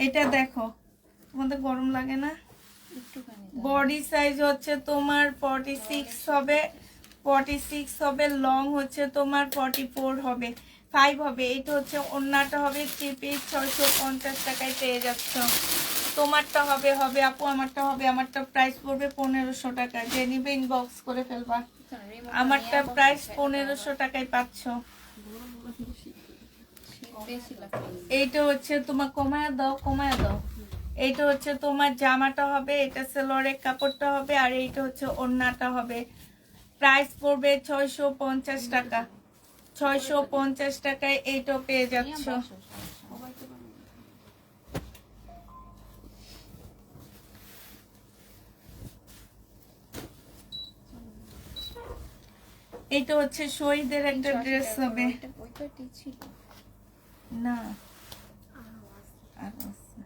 এটা দেখো, তোমাদের গরম লাগে না? বডি সাইজ হচ্ছে তোমার 46 হবে, 46 হবে। লং হচ্ছে তোমার 44 হবে, 5 হবে। এটা হচ্ছে ওড়নাটা হবে। 3 পিস 650 টাকায় পেয়ে যাচ্ছ। তোমারটা হবে হবে আপু, আমারটা হবে। আমারটা প্রাইস পড়বে 1500 টাকা। যে নিবে ইনবক্স করে ফেলবা। আমারটা প্রাইস 1500 টাকায় পাচ্ছ। এইটা হচ্ছে তোমার কমায়া দাও, কমায়া দাও। এইটা হচ্ছে তোমার জামাটা হবে, এটা সালোয়ারের কাপড়টা হবে, আর এইটা হচ্ছে ওড়নাটা হবে। প্রাইস পড়বে 650 টাকা। 650 টাকায় এইটা পেয়ে যাচ্ছ। এটা হচ্ছে শহীদের একটা ড্রেস হবে না, আর আছে।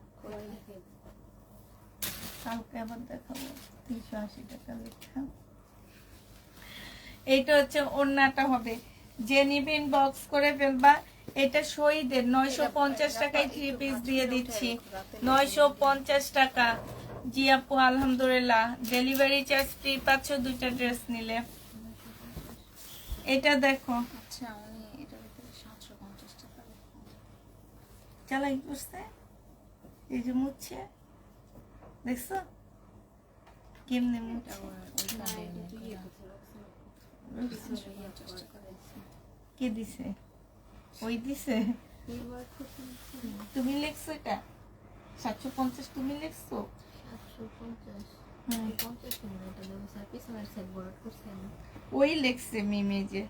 কালকে আবার দেখাবো। 380 টাকা লেখা। এইটা হচ্ছে ওড়নাটা হবে। যে নিবেন বক্স করে ফেলবা। এটা শহীদের 950 টাকায় 3 পিস দিয়ে দিচ্ছি। 950 টাকা। জি আপু আলহামদুলিল্লাহ। ডেলিভারি চার্জ ফ্রি পাচ্ছ 2টা ড্রেস নিলে। এটা দেখো, আচ্ছা উনি এটার ভিতরে 750 টাকা চালাই করছে, এই যে মুছছে, দেখছো কেমনে মুছছে। কে দিছে? ওই দিছে? তুমি লিখছো এটা 750? তুমি লিখছো? ওই লেখছে মিমে, যে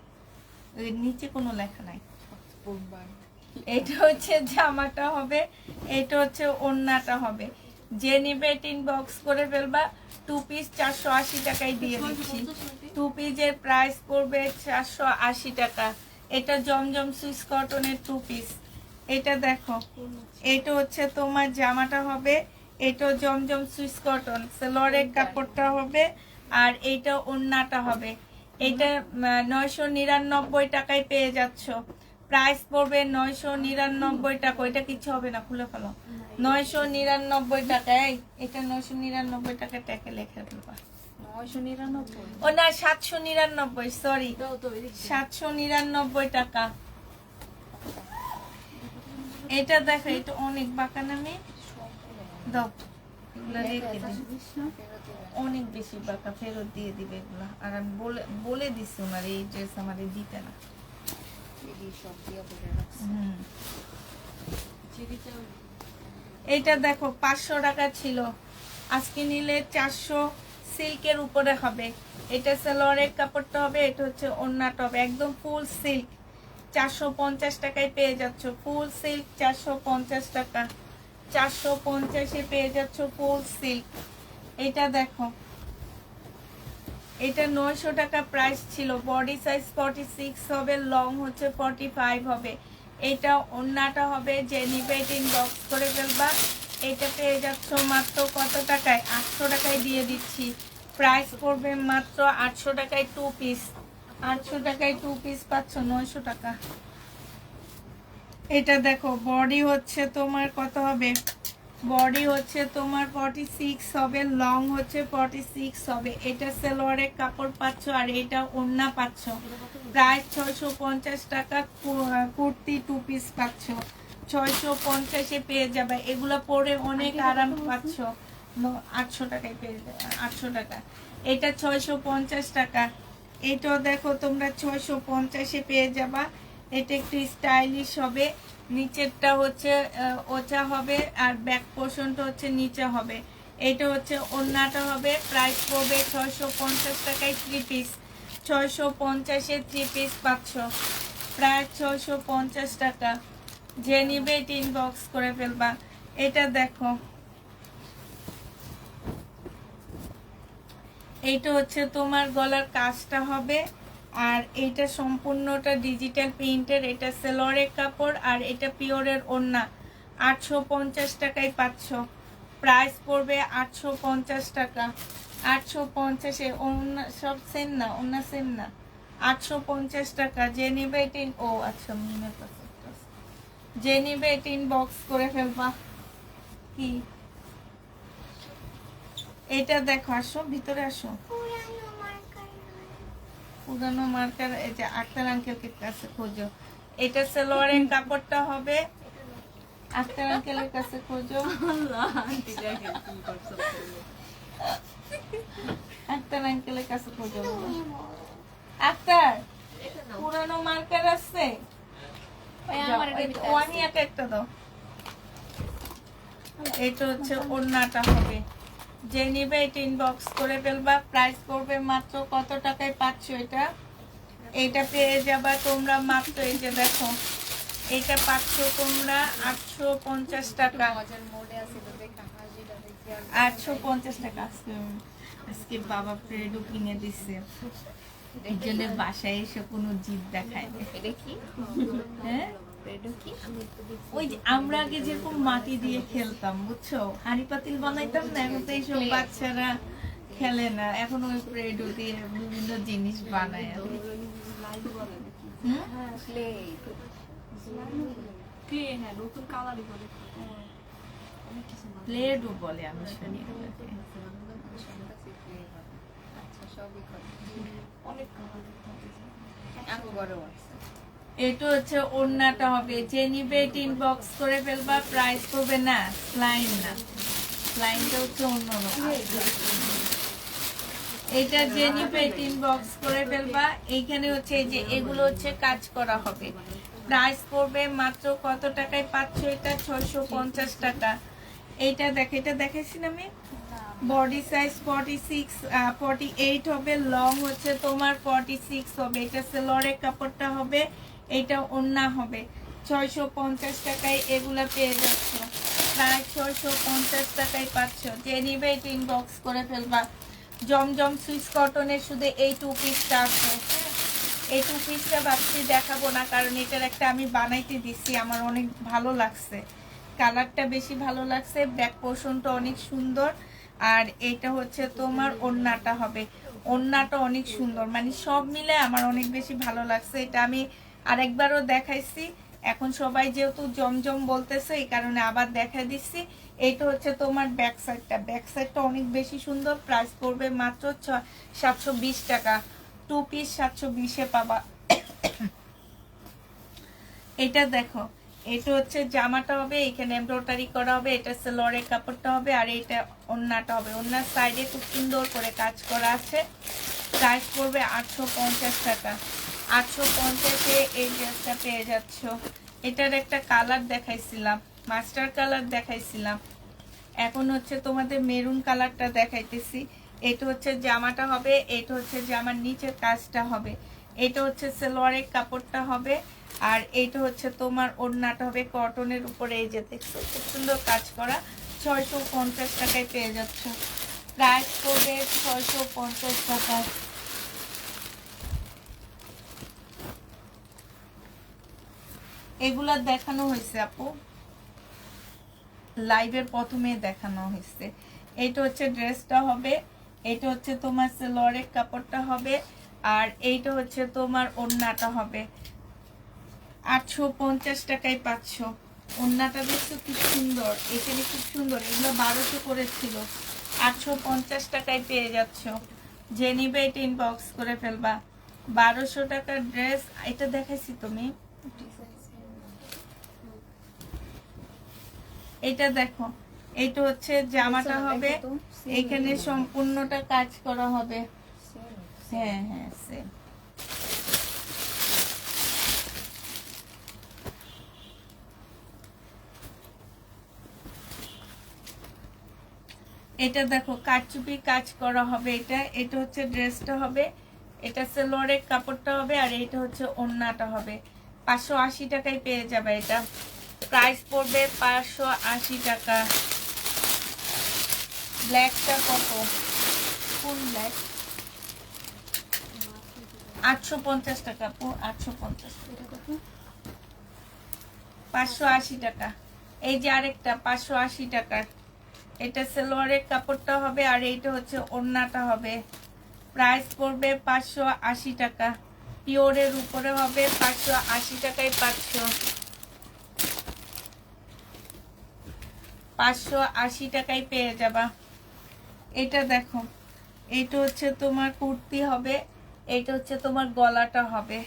ওই নিচে কোনো লেখা নাই। এটা হচ্ছে জামাটা হবে, এটা হচ্ছে ওড়নাটা হবে। যে নিবে ইনবক্স করে ফেলবা। 2 পিস 480 টাকায় দিয়ে দিচ্ছি। 2 পিসের প্রাইস পড়বে 480 টাকা। এটা জমজম সুইস কটনের 2 পিস। এটা দেখো, এটা হচ্ছে তোমার জামাটা হবে, এটা জমজম সুইস কটন, সালোয়ারের কাপড়টা হবে, আর এইটা ওড়নাটা হবে। এটা 999 টাকায় পেয়ে যাচ্ছ। প্রাইস পড়বে 999 টাকা। ওইটা কিছু হবে না, খুলে ফেলো। 999 টাকায়, এটা 999 টাকা ট্যাকে লেখা দেবা। 999 ও না, 799, সরি, 799 টাকা। এটা দেখো, এটা অনেক বাঁকা নামে দাও, এগুলা রেখে দিই। অনেক বেশি বাঁকা, ফেরত দিয়ে দিবে এগুলা। আর আমি বলে দিচ্ছি ওনার এই ড্রেস আমাদের দিতে না। এইটা দেখো 500 টাকা ছিল, আজকে নিলে 400। সিল্কের উপরে হবে। এটা সালোয়ারের কাপড়টা হবে, এটা হচ্ছে ওড়নাটা হবে, একদম ফুল সিল্ক। 450 টাকায় পেয়ে যাচ্ছ ফুল সিল্ক, 450 টাকা, 450-এ পেয়ে যাচ্ছ ফুল সিল্ক। এটা দেখো, এটা 900 টাকা প্রাইস ছিল। বডি সাইজ 46 হবে, লং হচ্ছে 45 হবে। এটা ওন্নাটা হবে, যে নিবে ইনবক্স করে ফেলবা। এটা পেয়ে যাচ্ছ মাত্র কত টাকায়? 800 টাকায় দিয়ে দিচ্ছি। প্রাইস পড়বে মাত্র 800 টাকায় 2 পিস। 800 টাকায় 2 পিস পাচ্ছ 900 টাকা। এটা দেখো, বডি হচ্ছে তোমার কত হবে? বডি হচ্ছে তোমার 46 হবে, লং হচ্ছে 46 হবে। এটা সালোয়ারের কাপড় পাচ্ছ আর এটা ওড়না পাচ্ছ। প্রাইস 650 টাকা। কুর্তি 2 পিস পাচ্ছ 650-এ পেয়ে যাবে। এগুলো পরে অনেক আরাম পাচ্ছ। 800 টাকায় পেয়ে যাবে, 800 টাকা। এটা 650 টাকা। এটাও দেখো তোমরা 650-এ পেয়ে যাবা। এটা একটু স্টাইলিশ হবে। নিচেরটা হচ্ছে ওচা হবে আর ব্যাক পোর্শনটা হচ্ছে নিচে হবে। এটা হচ্ছে ওড়নাটা হবে। প্রাইস পড়বে 650 টাকায় 3 পিস। 650-এ 3 পিস পাচ্ছ। প্রায় 650 টাকা। যে নিবে এটা ইনবক্স করে ফেলবা। এটা দেখো, এইটা হচ্ছে তোমার গলার কাজটা হবে আর এটা সম্পূর্ণটা ডিজিটাল প্রিন্টের। এটা সালোয়ারের কাপড় আর এটা পিওরের ওড়না। 850 টাকায় পাচ্ছ। প্রাইস পড়বে 850 টাকা। 850-এ ওড়না সব সেম না, ওড়না সেম না। 850 টাকা। যে নিবে এটা ও আচ্ছা মিমের কাছে একটা আছে। যে নিবে এটা ইনবক্স করে ফেলবা। কি এটা দেখো, আসো ভিতরে আসো। পুরানো মার্কার, এই যে আক্তার আঙ্কেলের কাছে খোঁজো। এটা সালোয়ারের কাপড়টা হবে। আক্তার আঙ্কেলের কাছে খোঁজো। আক্তার আঙ্কেলের কাছে খোঁজো। আক্তার, পুরানো মার্কার আছে? ওয়ানিয়াকে একটা দাও। এটা হচ্ছে ওড়নাটা হবে। যে নিবে এটা ইনবক্স করে ফেলবা। প্রাইস করবে মাত্র কত টাকায় পাচ্ছ এটা? এটা পেয়ে যাবা তোমরা মাত্র, এই যে দেখো, এটা পাচ্ছ তোমরা 850 টাকা। 850 টাকা। আজকে বাবা প্রেডও কিনে দিচ্ছে, এই জন্য বাসায় এসে কোনো জিদ দেখায় না। এটা কি? হ্যাঁ, ওই যে আমরা আগে যেরকম মাটি দিয়ে খেলতাম বুঝছো, হাঁড়ি পাতিল বানাইতাম না, এখন তো এইসব বাচ্চারা খেলে না, এখন ওই প্রেডো দিয়ে বিভিন্ন জিনিস বানায়। প্লেডও বলে আমি শুনি। এটা হচ্ছে ওড়নাটা হবে। যে নিবে এটা ইনবক্স করে ফেলবা। প্রাইস করবে না লাইন না, লাইনটা হচ্ছে অন্যরকম। এটা যে নিবে এটা ইনবক্স করে ফেলবা। এইখানে হচ্ছে এই যে এগুলো হচ্ছে কাজ করা হবে। প্রাইস পড়বে মাত্র কত টাকায় পাচ্ছ এটা? 650 টাকা। এইটা দেখো, এটা দেখাইছি না আমি। বডি সাইজ 48 হবে, লং হচ্ছে তোমার 46 হবে। এটা সালোয়ারের কাপড়টা হবে, এটা ওড়না হবে। 650 টাকায় এগুলা পেয়ে যাচ্ছ। প্রায় 650 টাকায় পাচ্ছ। যে নিবে এটা ইনবক্স করে ফেলবা। জমজম সুইস কটনের শুধু এই 2 পিসটা আছে। এই 2 পিসটা ভাবছি দেখাবো না, কারণ এটার একটা আমি বানাইতে দিচ্ছি, আমার অনেক ভালো লাগছে, কালারটা বেশি ভালো লাগছে, ব্যাক পোর্শনটা অনেক সুন্দর। আর এটা হচ্ছে তোমার ওড়নাটা হবে। ওড়নাটা অনেক সুন্দর, মানে সব মিলে আমার অনেক বেশি ভালো লাগছে। এটা আমি আরেকবারও দেখাইছি, এখন সবাই যেহেতু জমজম বলতেছে এই কারণে আবার দেখা দিচ্ছি। এটা হচ্ছে তোমার ব্যাক সাইডটা। ব্যাক সাইডটা অনেক বেশি সুন্দর। প্রাইস পড়বে মাত্র 720 টাকা। 2 পিস 720-এ পাবা। এটা দেখো, এটা হচ্ছে জামাটা হবে, এখানে এমব্রয়ডারি করা হবে। এটা সালোয়ারের কাপড়টা হবে আর এটা ওড়নাটা হবে। ওড়নার সাইডে খুব সুন্দর করে কাজ করা আছে। প্রাইস পড়বে 850 টাকা। 850-এ এই ড্রেসটা পেয়ে যাচ্ছ। এটার একটা কালার দেখাইছিলাম, মাস্টার কালার দেখাইছিলাম, এখন হচ্ছে তোমাদের মেরুন কালারটা দেখাইতেছি। এটা হচ্ছে জামাটা হবে, এটা হচ্ছে জামার নিচের কাজটা হবে। এটা হচ্ছে সালোয়ারের কাপড়টা হবে আর এইটা হচ্ছে তোমার ওড়নাটা হবে কটনের উপরে, এই যে দেখছো খুব সুন্দর কাজ করা, 650 টাকায় পেয়ে যাচ্ছ। প্রাইস পড়বে 650 টাকা। এগুলা দেখানো হয়েছে আপু, লাইভের প্রথমে দেখানো হয়েছে। এইটা হচ্ছে ড্রেসটা হবে, এইটা হচ্ছে তোমার সেলোয়ারের কাপড়টা হবে, আর এইটা হচ্ছে তোমার ওড়নাটা হবে। 850 টাকায় পাচ্ছ। ওড়নাটা দেখছো কি সুন্দর, এখানে খুব সুন্দর, এগুলো 1200 করেছিল, 850 টাকায় পেয়ে যাচ্ছ। যে নিবে এটা ইনবক্স করে ফেলবা। 1200 টাকার ড্রেস, এটা দেখাইছি তুমি, এটা দেখো, এইটা হচ্ছে জামাটা হবে, এখানে সম্পূর্ণটা কাজ করা হবে। হ্যাঁ হ্যাঁ সেম। এটা দেখো কারচুপি কাজ করা হবে, এটা হচ্ছে ড্রেসটা হবে, এটা সেলোয়ারের কাপড়টা হবে, আর এটা হচ্ছে ওড়নাটা হবে। 580 টাকায় পেয়ে যাবে এটা। প্রাইস পড়বে 580 টাকা। ব্ল্যাকটা কত? ফুল ব্ল্যাক 850 টাকা আপু, 850। এটা কত? 580 টাকা। এই যে আরেকটা 580 টাকার, এটা সেলোয়ারের কাপড়টা হবে, আর এইটা হচ্ছে ওড়নাটা হবে। প্রাইস পড়বে 580 টাকা। পিওরের উপরে হবে, 580 টাকায় পাচ্ছ। 580 টাকায় পেয়ে যাবা। এটা দেখো, এইটা হচ্ছে তোমার কুর্তি হবে, এইটা হচ্ছে তোমার গলাটা হবে,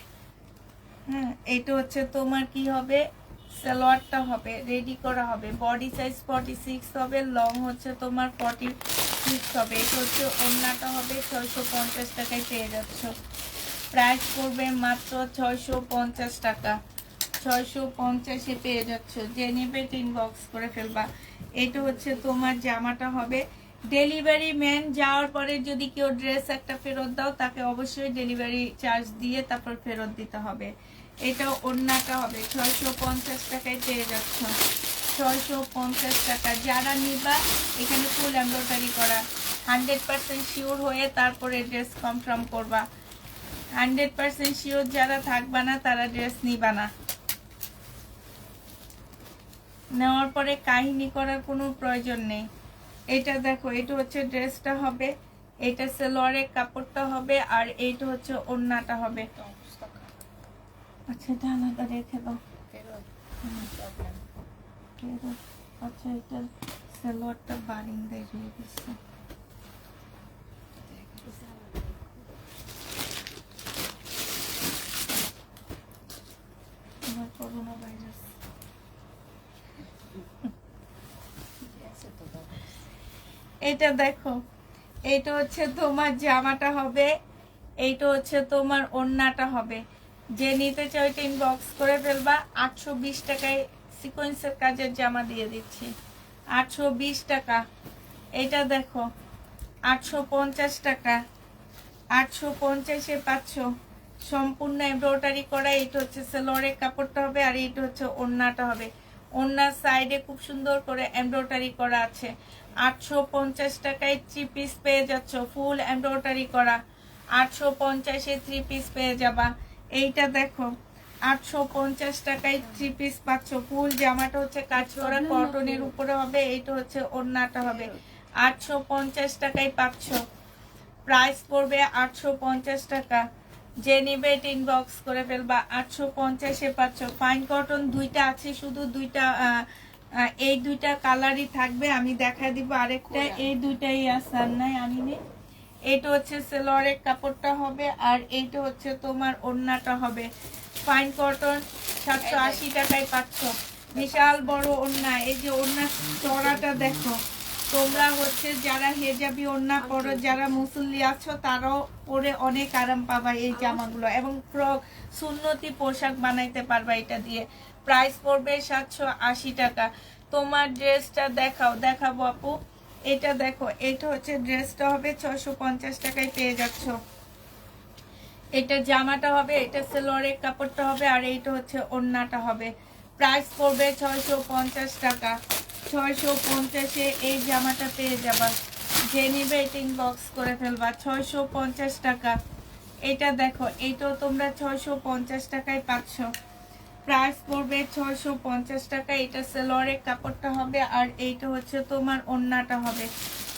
হ্যাঁ এইটা হচ্ছে তোমার কি হবে, সালোয়ারটা হবে, রেডি করা হবে। বডি সাইজ 46 হবে, লং হচ্ছে তোমার 46 হবে। এটা হচ্ছে ওড়নাটা হবে, 650 টাকায় পেয়ে যাচ্ছ। প্রাইস পড়বে মাত্র 650 টাকা। 650-এ পেয়ে যাচ্ছ। যে নেবে ইনবক্স করে ফেলবা। এটা হচ্ছে তোমার জামাটা হবে। ডেলিভারি ম্যান যাওয়ার পরে যদি কেউ ড্রেস একটা ফেরত দাও, তাকে অবশ্যই ডেলিভারি চার্জ দিয়ে তারপর ফেরত দিতে হবে। এটা ওড়নাটা হবে, 650 টাকায় পেয়ে যাচ্ছ। 650 টাকা। যারা নিবা, এখানে ফুল এমব্রয়ডারি করা, 100% শিওর হয়ে তারপরে ড্রেস কনফার্ম করবা। 100% শিওর যারা থাকবা না, তারা ড্রেস নিবা না। নেওয়ার পরে কাহিনী করার কোনো প্রয়োজন নেই। এটা দেখো, এটা হচ্ছে ড্রেসটা হবে, এটা সেলোয়ারের কাপড়টা হবে, আর এইটা হচ্ছে ওড়নাটা হবে। আচ্ছা এটা আলাদা রেখে দাও। আচ্ছা এটা সেলোয়ারটা বারিন্দায় রয়ে গেছে। আমার করোনা ভাইরাস। এটা দেখো, এইটা হচ্ছে তোমার জামাটা হবে, এইটা হচ্ছে তোমার ওড়নাটা হবে। যে নিতে চাও এটা ইনবক্স করে ফেলবা। 820 টাকায় সিকোয়েন্সের কাজের জামা দিয়ে দিচ্ছি, 820 টাকা। এটা দেখো 850 টাকা। 850-এ পাচ্ছ সম্পূর্ণ এমব্রয়ডারি করা। এটা হচ্ছে সেলোয়ারের কাপড়টা হবে, আর এইটা হচ্ছে ওড়নাটা হবে। ওড়নার সাইডে খুব সুন্দর করে এমব্রয়ডারি করা আছে। 850 টাকায় 3 পিস পেয়ে যাচ্ছ, ফুল এমব্রয়ডারি করা। 850-এ 3 পিস পেয়ে যাবা। এইটা দেখো 850 টাকায় 3 পিস পাচ্ছ। ফুল জামাটা হচ্ছে কাজ করা, কটনের উপরে হবে, এইটা হচ্ছে ওড়নাটা হবে। 850 টাকায় পাচ্ছ। প্রাইস পড়বে 850 টাকা। যে নিবে এটা ইনবক্স করে ফেলবা। 850-এ পাচ্ছ। ফাইন কটন দুইটা আছে, শুধু দুইটা, এই দুইটা কালারই থাকবে। আমি দেখা দিব আরেকটা, এই দুইটাই আছে, আর নাই আনিনি। এটা হচ্ছে সেলোয়ারের কাপড়টা হবে, আর এইটা হচ্ছে তোমার ওড়নাটা হবে। ফাইন কটন 780 টাকায় পাচ্ছ। বিশাল বড় ওড়না। এই যে ওড়না চড়াটা দেখো, তোমরা হচ্ছে যারা হেজাবি ওড়না পরো, যারা মুসল্লি আছো, তারাও পরে অনেক আরাম পাবা এই জামাগুলো, এবং ফ্রক সুন্নতি পোশাক বানাইতে পারবা এটা দিয়ে। প্রাইস পড়বে 780 টাকা। তোমার ড্রেসটা দেখাবো আপু। এটা দেখো, এটা হচ্ছে ড্রেসটা হবে, 650 টাকায় পেয়ে যাচ্ছ। এটা জামাটা হবে, এটা সেলোয়ারের কাপড়টা হবে, আর এইটা হচ্ছে ওড়নাটা হবে। প্রাইস পড়বে 650 টাকা। 650-এ এই জামাটা পেয়ে যাবা। যে নিবে এটা ইনবক্স করে ফেলবা। 650 টাকা। এটা দেখো, এইটাও তোমরা 650 টাকায় পাচ্ছ। প্রাইস পড়বে 650 টাকা। এটা সেলোয়ারের কাপড়টা হবে, আর এইটা হচ্ছে তোমার ওড়নাটা হবে।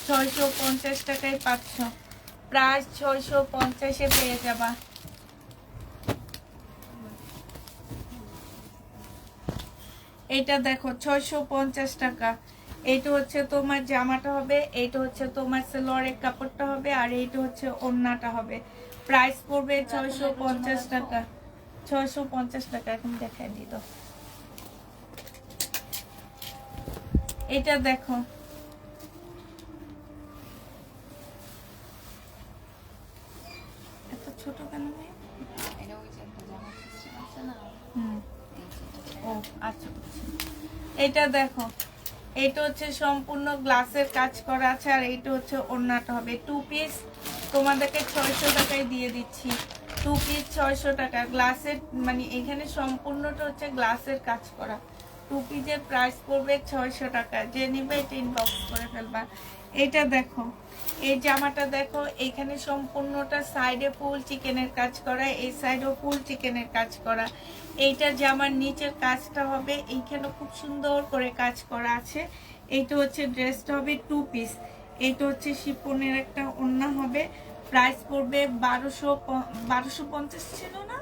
650 টাকায় পাচ্ছ। প্রাইস 650-এ পেয়ে যাবা। এটা দেখো 650 টাকা। এইটা হচ্ছে তোমার জামাটা হবে, এইটা হচ্ছে তোমার সেলোয়ারের কাপড়টা হবে, আর এইটা হচ্ছে ওড়নাটা হবে। প্রাইস পড়বে 650 টাকা। 650 টাকা। এখন দেখাই দিত। এটা দেখো, এত ছোট কেন মেয়ে? এটা ওই যে একটা জামা সিস্টেম আছে না, হুম, এই যে এটা। ও আচ্ছা বুঝছি। এটা দেখো, এটা হচ্ছে সম্পূর্ণ গ্লাসের কাজ করা আছে, আর এইটা হচ্ছে ওড়নাটা হবে। 2 পিস তোমাদেরকে 600 টাকায় দিয়ে দিচ্ছি। 2 পিস 600 টাকা। গ্লাসের মানে এখানে সম্পূর্ণটা হচ্ছে গ্লাসের কাজ করা। 2 পিসের প্রাইস পড়বে 600 টাকা। যে নিবে এটা ইনবক্স করে ফেলবা। এটা দেখো, এই জামাটা দেখো, এখানে সম্পূর্ণটা সাইডে ফুল চিকেনের কাজ করা, এই সাইডেও ফুল চিকেনের কাজ করা। এইটা জামার নিচের কাজটা হবে, এইখানে খুব সুন্দর করে কাজ করা আছে। এইটা হচ্ছে ড্রেসটা হবে 2 পিস। এইটা হচ্ছে শিফনের একটা ওড়না হবে। প্রাইস পড়বে 1250 ছিল না,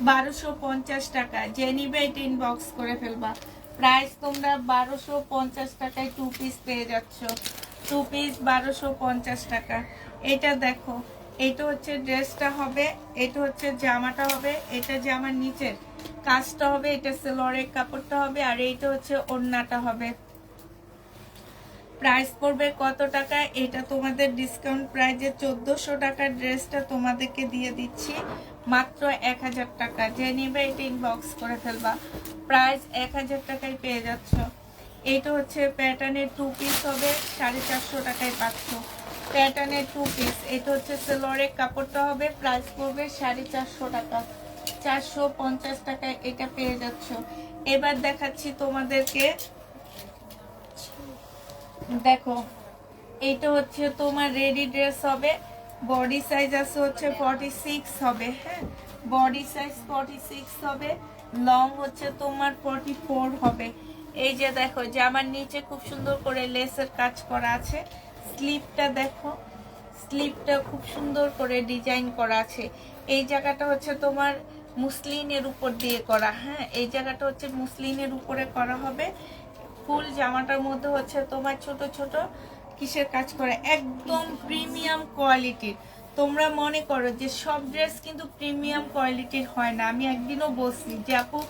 1250 টাকা। যে নিবে এটা ইনবক্স করে ফেলবা। প্রাইস তোমরা 1250 টাকায় 2 পিস পেয়ে যাচ্ছ। 2 পিস 1250 টাকা। এটা দেখো, এটা হচ্ছে ড্রেসটা হবে, এটা হচ্ছে জামাটা হবে, এটা জামার নিচের কাজটা হবে, এটা সেলোয়ারের কাপড়টা হবে, আর এইটা হচ্ছে ওড়নাটা হবে। প্রাইস পড়বে কত টাকা? এটা তোমাদের ডিসকাউন্ট প্রাইজে 1400 টাকার ড্রেসটা তোমাদেরকে দিয়ে দিচ্ছি মাত্র 1000 টাকা। যে নিবে এটা ইনবক্স করে ফেলবা। প্রাইস 1000 টাকায় পেয়ে যাচ্ছ। এইটা হচ্ছে প্যাটার্নের 2 পিস হবে, 450 টাকায় পাচ্ছ। প্যাটার্নের 2 পিস। এটা হচ্ছে সেলোয়ারের কাপড়টা হবে, প্রাইস পড়বে 450 টাকা। 450 টাকায় এটা পেয়ে যাচ্ছ। এবার দেখাচ্ছি তোমাদেরকে, দেখো, এইটা হচ্ছে তোমার রেডি ড্রেস হবে। বডি সাইজ আছে হচ্ছে 46 হবে, হ্যাঁ, বডি সাইজ 46 হবে। লং হচ্ছে তোমার 44 হবে। এই যে দেখো, জামার নিচে খুব সুন্দর করে লেসের কাজ করা আছে। স্লিপটা দেখো, স্লিপটা খুব সুন্দর করে ডিজাইন করা আছে। এই জায়গাটা হচ্ছে তোমার মুসলিনের উপর দিয়ে করা, হ্যাঁ, এই জায়গাটা হচ্ছে মুসলিনের উপরে করা হবে। ফুল জামাটার মধ্যে হচ্ছে তোমার ছোট ছোট কিসের কাজ করে, একদম প্রিমিয়াম কোয়ালিটির। তোমরা মনে করো যে সব ড্রেস কিন্তু প্রিমিয়াম কোয়ালিটির হয় না। আমি একদিনও বলছি যে আপু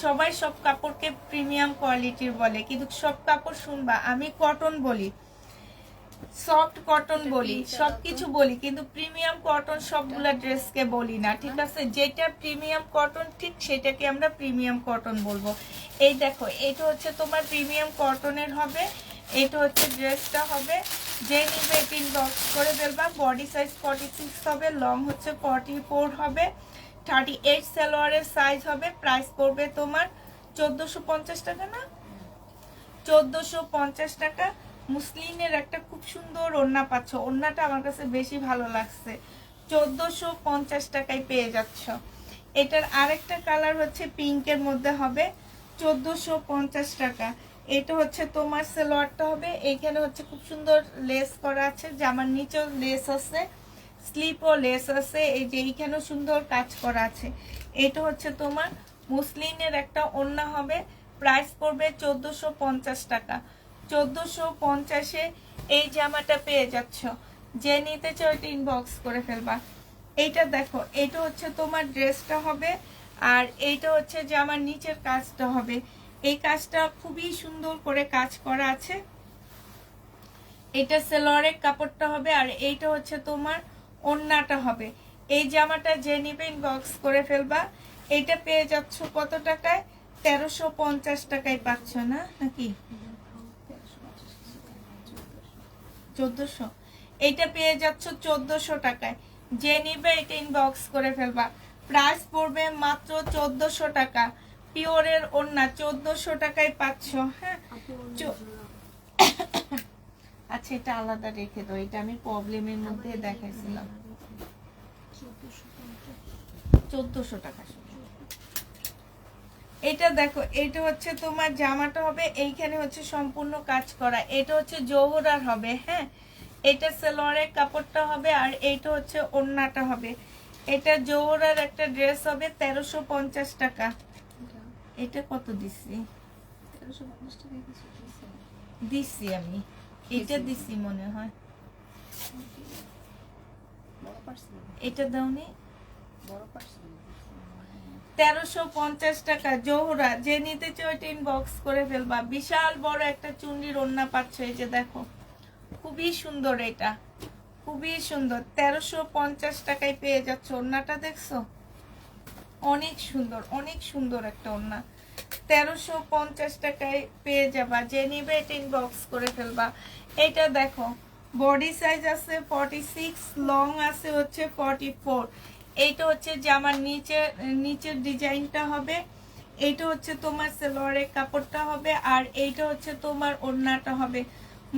সবাই সব কাপড়কে প্রিমিয়াম কোয়ালিটির বলে, কিন্তু সব কাপড় শুনবা আমি কটন বলি, সফট কটন বলি, সবকিছু বলি, কিন্তু প্রিমিয়াম কটন সবগুলা ড্রেসকে বলি না, ঠিক আছে? যেটা প্রিমিয়াম কটন ঠিক সেটাকে আমরা প্রিমিয়াম কটন বলবো। এই দেখো, এটা হচ্ছে তোমার প্রিমিয়াম কটনের হবে। এটা হচ্ছে ড্রেসটা হবে। যে নিবে ইনবক্স করে ফেলবা। বডি সাইজ 46 হবে, লং হচ্ছে 44 হবে, 38 সালোয়ারের সাইজ হবে। প্রাইস পড়বে তোমার 1450 টাকা না, 1450 টাকা। মুসলিনের একটা খুব সুন্দর ওড়না পাচ্ছ, ওড়নাটা আমার কাছে বেশি ভালো লাগছে। 1450 টাকায় পেয়ে যাচ্ছ। এটার আরেকটা কালার হচ্ছে পিঙ্কের মধ্যে হবে, 1450 টাকা। এটা হচ্ছে তোমার সালোয়ারটা হবে, এইখানে হচ্ছে খুব সুন্দর লেস করা আছে, জামার নিচেও লেস আছে, স্লিপও লেস আছে, এই যে এইখানেও সুন্দর কাজ করা আছে। এটা হচ্ছে তোমার মুসলিনের একটা ওড়না হবে। প্রাইস পড়বে 1450 টাকা। 1450-এ এই জামাটা পেয়ে যাচ্ছ। যে নিতে চাও এটা ইনবক্স করে ফেলবা। এইটা দেখো, এটা হচ্ছে তোমার ড্রেসটা হবে, আর এইটা হচ্ছে জামার নিচের কাজটা হবে। এই কাজটা খুবই সুন্দর করে কাজ করা আছে। এটা সেলোয়ারের কাপড়টা হবে, আর এইটা হচ্ছে তোমার ওড়নাটা হবে। এই জামাটা যে নিবে ইনবক্স করে ফেলবা। এইটা পেয়ে যাচ্ছ কত টাকায়? 1350 টাকায় পাচ্ছ না নাকি 1400? এইটা পেয়ে যাচ্ছ 1400 টাকায়। যে নিবে এটা ইনবক্স করে ফেলবা। প্রাইস পড়বে মাত্র 1400 টাকা। পিওরের ওড়না 1400 টাকায় পাচ্ছ। হ্যাঁ আচ্ছা এটা আলাদা রেখে দাও, এটা আমি প্রবলেমের মধ্যে দেখাইছিলাম। 1400 টাকা। এটা দেখো, এটা হচ্ছে তোমার জামাটা হবে, এইখানে হচ্ছে সম্পূর্ণ কাজ করা, এটা হচ্ছে জওহরার হবে। হ্যাঁ এটা সালোয়ারের কাপড়টা হবে আর এইটা হচ্ছে ওড়নাটা হবে। এটা জওহরার একটা ড্রেস হবে 1350 টাকা। এটা কত দিছি? 1350 টাকা কিছু দিছে। দিছি আমি, এটা দিছি মনে হয়। বড় পার্সেল, এটা দাওনি? বড় পার্সেল 1350 টাকা জোহরা। যে নিতে চাও এটা ইনবক্স করে ফেলবা। বিশাল বড় একটা চুন্ডির ওড়না পাচ্ছ, এই যে দেখো খুবই সুন্দর, এটা খুবই সুন্দর। 1350 টাকায় পেয়ে যাচ্ছ। ওড়নাটা দেখছো অনেক সুন্দর, অনেক সুন্দর একটা ওড়না। 1350 টাকায় পেয়ে যাবা। যে নিবে এটা ইনবক্স করে ফেলবা। এটা দেখো বডি সাইজ আছে 46, লং আছে হচ্ছে 44। এইটা হচ্ছে জামার নিচের ডিজাইনটা হবে, এইটা হচ্ছে তোমার সালোয়ারের কাপড়টা হবে আর এইটা হচ্ছে তোমার ওড়নাটা হবে।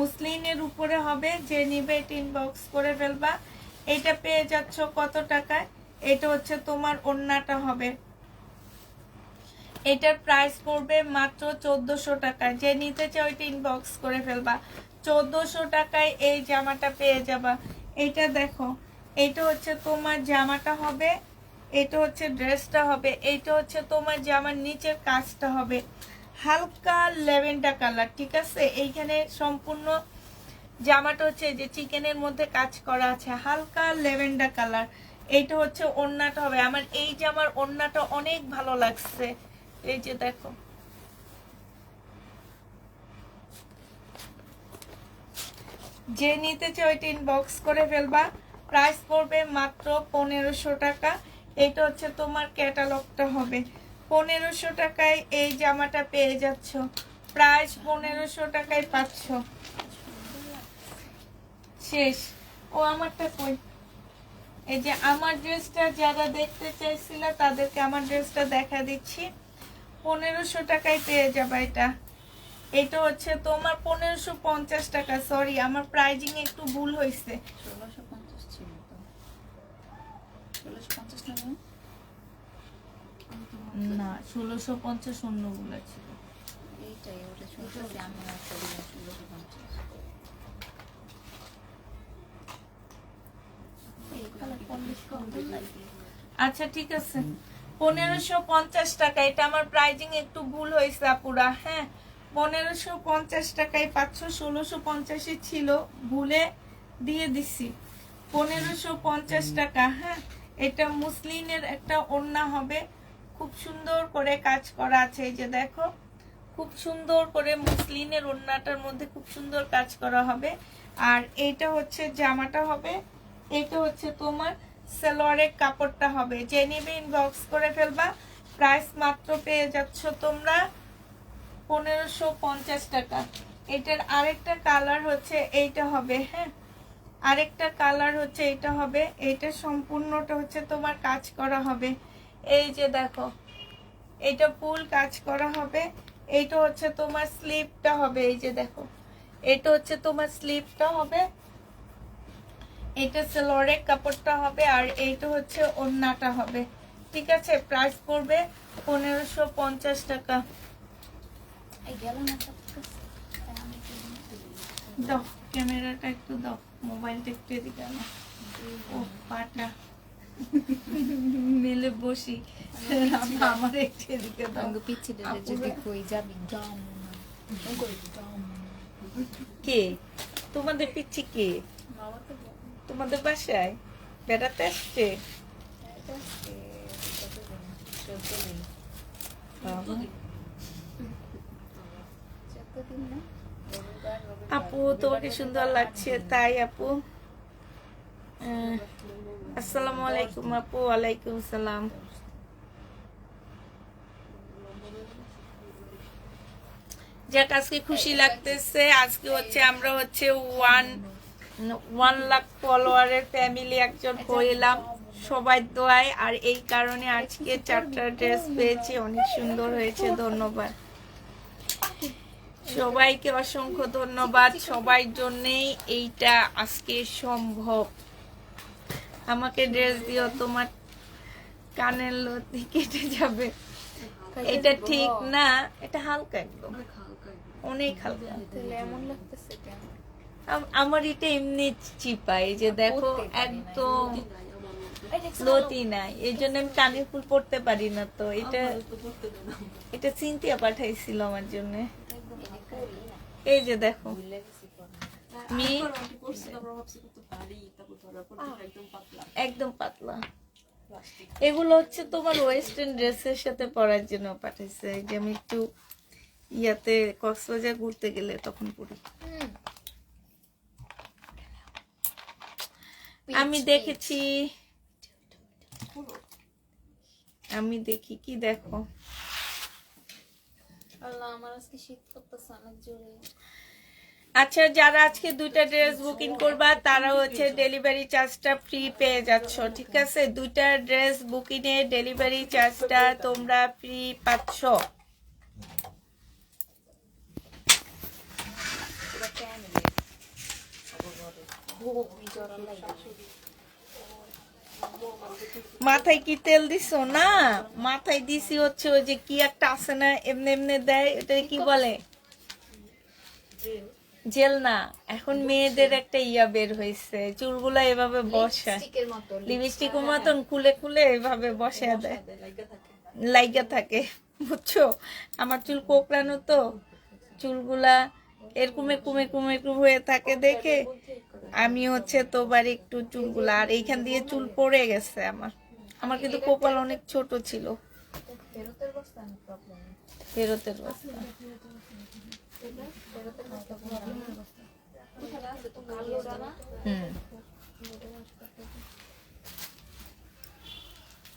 মুসলিনের উপরে হবে। যে নিবে এটা ইনবক্স করে ফেলবা। এটা পেয়ে যাচ্ছ কত টাকায়? এটা হচ্ছে তোমার ওড়নাটা হবে। এটার প্রাইস পড়বে মাত্র 1400 টাকা। যে নিতে চাও এটা ইনবক্স করে ফেলবা। 1400 টাকায় এই জামাটা পেয়ে যাবা। এটা দেখো, এটা হচ্ছে তোমার জামাটা হবে, এটা হচ্ছে ড্রেসটা হবে, এইটা হচ্ছে তোমার জামার নিচের কাজটা হবে হালকা ল্যাভেন্ডার কালার। ঠিক আছে, এইখানে সম্পূর্ণ জামাটা হচ্ছে যে চিকেনের মধ্যে কাজ করা আছে হালকা ল্যাভেন্ডার কালার। এইটা হচ্ছে ওড়নাটা হবে। আমার এই জামার ওড়নাটা অনেক ভালো লাগছে, এই যে দেখো। যে নিতে চাও এটা ইনবক্স করে ফেলবা। প্রাইস পড়বে মাত্র 1500 টাকা। এটা হচ্ছে তোমার ক্যাটালগটা হবে। 1500 টাকায় এই জামাটা পেয়ে যাচ্ছ। প্রাইস 1500 টাকায় পাচ্ছ। শেষ। ও আমারটা কই? এই যে আমার ড্রেসটা যারা দেখতে চাইছিল তাদেরকে আমার ড্রেসটা দেখা দিচ্ছি। 1500 টাকায় পেয়ে যাবা এটা। এটা হচ্ছে তোমার 1550 টাকা। সরি আমার প্রাইজিং একটু ভুল হয়েছে। 1650 ছিল তো, 1650 টাকা না 1650 অন্যগুলো ছিল। এইটাই, ওটা শুনতেছি আমি একটা দিন 1650। এই কালার পলিশ করতে লাগে। আচ্ছা ঠিক আছে, 1550 টাকা। এটা আমার প্রাইজিং একটু ভুল হয়েছে আপুরা। হ্যাঁ 1550 টাকায় পাচ্ছ। 1650 ছিল, ভুলে দিয়ে দিছি। 1550 টাকা। হ্যাঁ এটা মুসলিনের একটা ওড়না হবে, খুব সুন্দর করে কাজ করা আছে। এই যে দেখো খুব সুন্দর করে মুসলিনের ওড়নাটার মধ্যে খুব সুন্দর কাজ করা হবে। আর এইটা হচ্ছে জামাটা হবে, এটা হচ্ছে তোমার সালোয়ারের কাপড়টা হবে। যে নিবে ইনবক্স করে ফেলবা। প্রাইস মাত্র পেয়ে যাচ্ছ তোমরা 1550 টাকা। এটার আরেকটা কালার হচ্ছে এইটা হবে। হ্যাঁ আরেকটা কালার হচ্ছে এইটা হবে। এইটা সম্পূর্ণটা হচ্ছে তোমার কাজ করা হবে। এই যে দেখো এটা ফুল কাজ করা হবে। এইটা হচ্ছে তোমার স্লিপটা হবে। এই যে দেখো এটা হচ্ছে তোমার স্লিপটা হবে, এটা সালোয়ারের কাপড়টা হবে আর এইটা হচ্ছে ওড়নাটা হবে। ঠিক আছে, প্রাইস পড়বে 1550 টাকা। এই গেল না তো, আমি দাও ক্যামেরাটা একটু দাও, মোবাইলটা একটু এদিকে আনো। ও পাটা মেলে বসি, আমার একটু এদিকে দাও। অঙ্গ পিচ্ছে দিলে যদি কই যাবি দাম না কই দাম কে তোমাদের পিচ্ছি? কে বাবা তো তোমাদের বাসায় বেড়াতে আসছে? আপু তোমাকে সুন্দর লাগছে তাই আপু। আসসালামু আলাইকুম আপু। ওয়ালাইকুম সালাম। যাক আজকে খুশি লাগতেছে। আজকে হচ্ছে আমরা হচ্ছে 1 লাখ ফলোয়ারের ফ্যামিলি একজন হইলাম সবাই দোয়ায়, আর এই কারণে আজকে 4টা ড্রেস পেয়েছি, অনেক সুন্দর হয়েছে। ধন্যবাদ সবাইকে, অসংখ্য ধন্যবাদ। সবার জন্যেই এইটা আজকে সম্ভব। আমাকে ড্রেস দিও, তোমার কানের লতি কেটে যাবে। এটা ঠিক না, এটা হালকা, একদম অনেক হালকা। তাহলে এমন লাগতেছে কেন? আমার এটা এমনি চিপাই, যে দেখো একদম লতি নাই, এই জন্য আমি কানের ফুল পড়তে পারি না। তো এটা সিনথিয়া পাঠাইছিল আমার জন্য। এই যে দেখো একদম পাতলা। এগুলো হচ্ছে তোমার ওয়েস্টার্ন ড্রেসের সাথে পরার জন্য পাঠাইছে, যে আমি একটু ইয়াতে কক্সবাজার ঘুরতে গেলে তখন পরি। আমি দেখেছি, আমি দেখি কি দেখো। আল্লাহ, আমার আজকে শীত করতেছে অনেক জোরে। আচ্ছা, যারা আজকে 2টা ড্রেস বুকিং করবা তারা হচ্ছে ডেলিভারি চার্জটা ফ্রি পেয়ে যাচ্ছ, ঠিক আছে? 2টা ড্রেস বুকিং এ ডেলিভারি চার্জটা তোমরা ফ্রি পাচ্ছ। মাথায় কি তেল দিছো? না, মাথায় দিছি হচ্ছে ওই যে কি একটা আছে না, এমনি এমনি দেয়, এটা কি বলে? জেল না, এখন মেয়েদের একটা ইয়া বের হয়েছে, চুলগুলা এভাবে বসায়, লিপস্টিকের মতন খুলে খুলে এভাবে বসায় দেয়, লাইগা থাকে, বুঝছো? আমার চুল কোকড়ানো, তো চুলগুলা এরকম এরকম এরকম এরকম হয়ে থাকে দেখে আমি হচ্ছে তোবার একটু চুলগুলা, আর এইখান দিয়ে চুল পড়ে গেছে আমার। আমার কিন্তু কপাল অনেক ছোট ছিল। ফেরতের বস্তা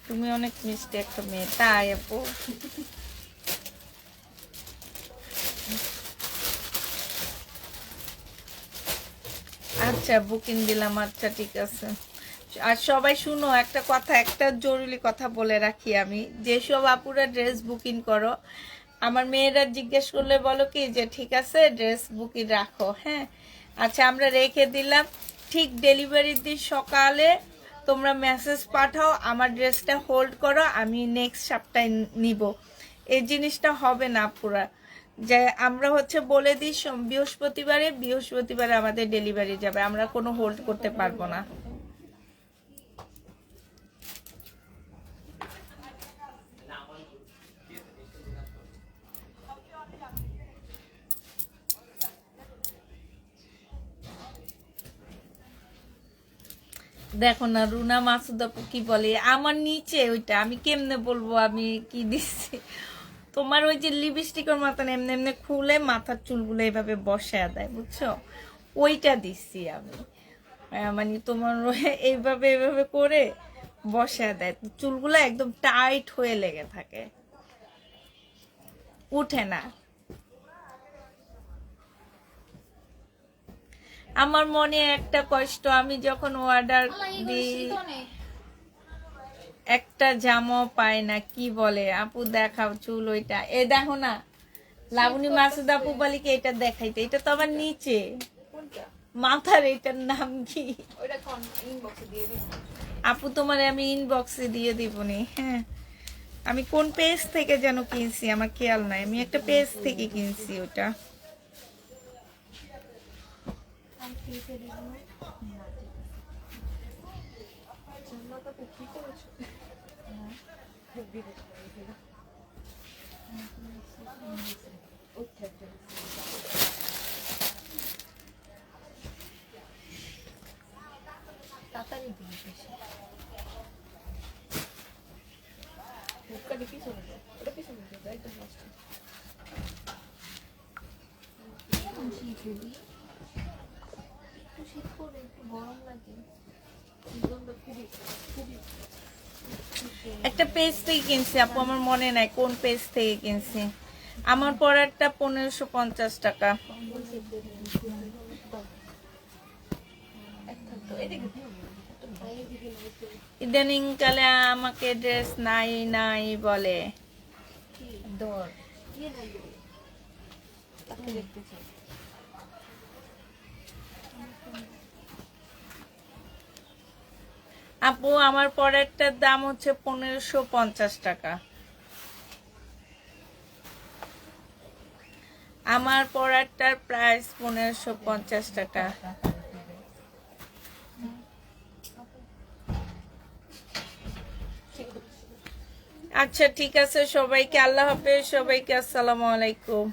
তুমি অনেক মিষ্টি একটা মেয়ে, তাই আপু? আচ্ছা, বুকিং দিলাম। আচ্ছা, ঠিক আছে। আর সবাই শুনো, একটা কথা, একটা জরুরি কথা বলে রাখি আমি। যেসব আপুরা ড্রেস বুকিং করো, আমার মেয়েরা জিজ্ঞেস করলে বলো কি যে ঠিক আছে ড্রেস বুকিং রাখো, হ্যাঁ? আচ্ছা, আমরা রেখে দিলাম। ঠিক ডেলিভারির দিন সকালে তোমরা মেসেজ পাঠাও, আমার ড্রেসটা হোল্ড করো, আমি নেক্সট সপ্তাহে নিব। এই জিনিসটা হবে না পুরা, যে আমরা হচ্ছে বলে দিই বৃহস্পতিবারে আমাদের ডেলিভারি যাবে, আমরা কোনো হোল্ড করতে পারবো না। দেখো না রুনা মাসুদ আপু কি বলে, আমার নিচে ওইটা আমি কেমনে বলবো আমি কি দিচ্ছি। তোমার ওই যে লিপস্টিকের মতন এমনি এমনি খুলে মাথার চুলগুলো এইভাবে বসায় দেয়, বুঝছো? ওইটা দিচ্ছি আমি, মানে তোমার এইভাবে এইভাবে করে বসায় দেয়, চুলগুলো একদম টাইট হয়ে লেগে থাকে, উঠে না। আমার মনে একটা কষ্ট, আমি যখন অর্ডার দিই একটা জামা পাই না, কি বলে আপু দেখাও চুল ওইটা, এ দেখো না লাবণী মাসুদ আপু বালিকে এটা দেখাইতে, এটা তো আমার নিচে মাথার, এটার নাম কি আপু? তোমার আমি ইনবক্সে দিয়ে দিবনি, হ্যাঁ? আমি কোন পেজ থেকে যেন কিনছি আমার খেয়াল নাই, আমি একটা পেজ থেকে কিনছি ওটা। তাড়াতাড়ি দিন বেশি। শীত করে একটু গরম লাগে, একটা পেজ থেকে কিনছি আপু, আমার মনে নাই কোন পেজ থেকে কিনছি। আমার পরেরটা 1550 টাকা। ইদানিং কালে আমাকে ড্রেস নাই নাই বলে। দর আপু আমার পরেরটার দাম হচ্ছে 1550 টাকা। আমার পরেরটার প্রাইস 1550 টাকা। আচ্ছা ঠিক আছে, সবাইকে আল্লাহ হাফেজ, সবাইকে আসসালামু আলাইকুম।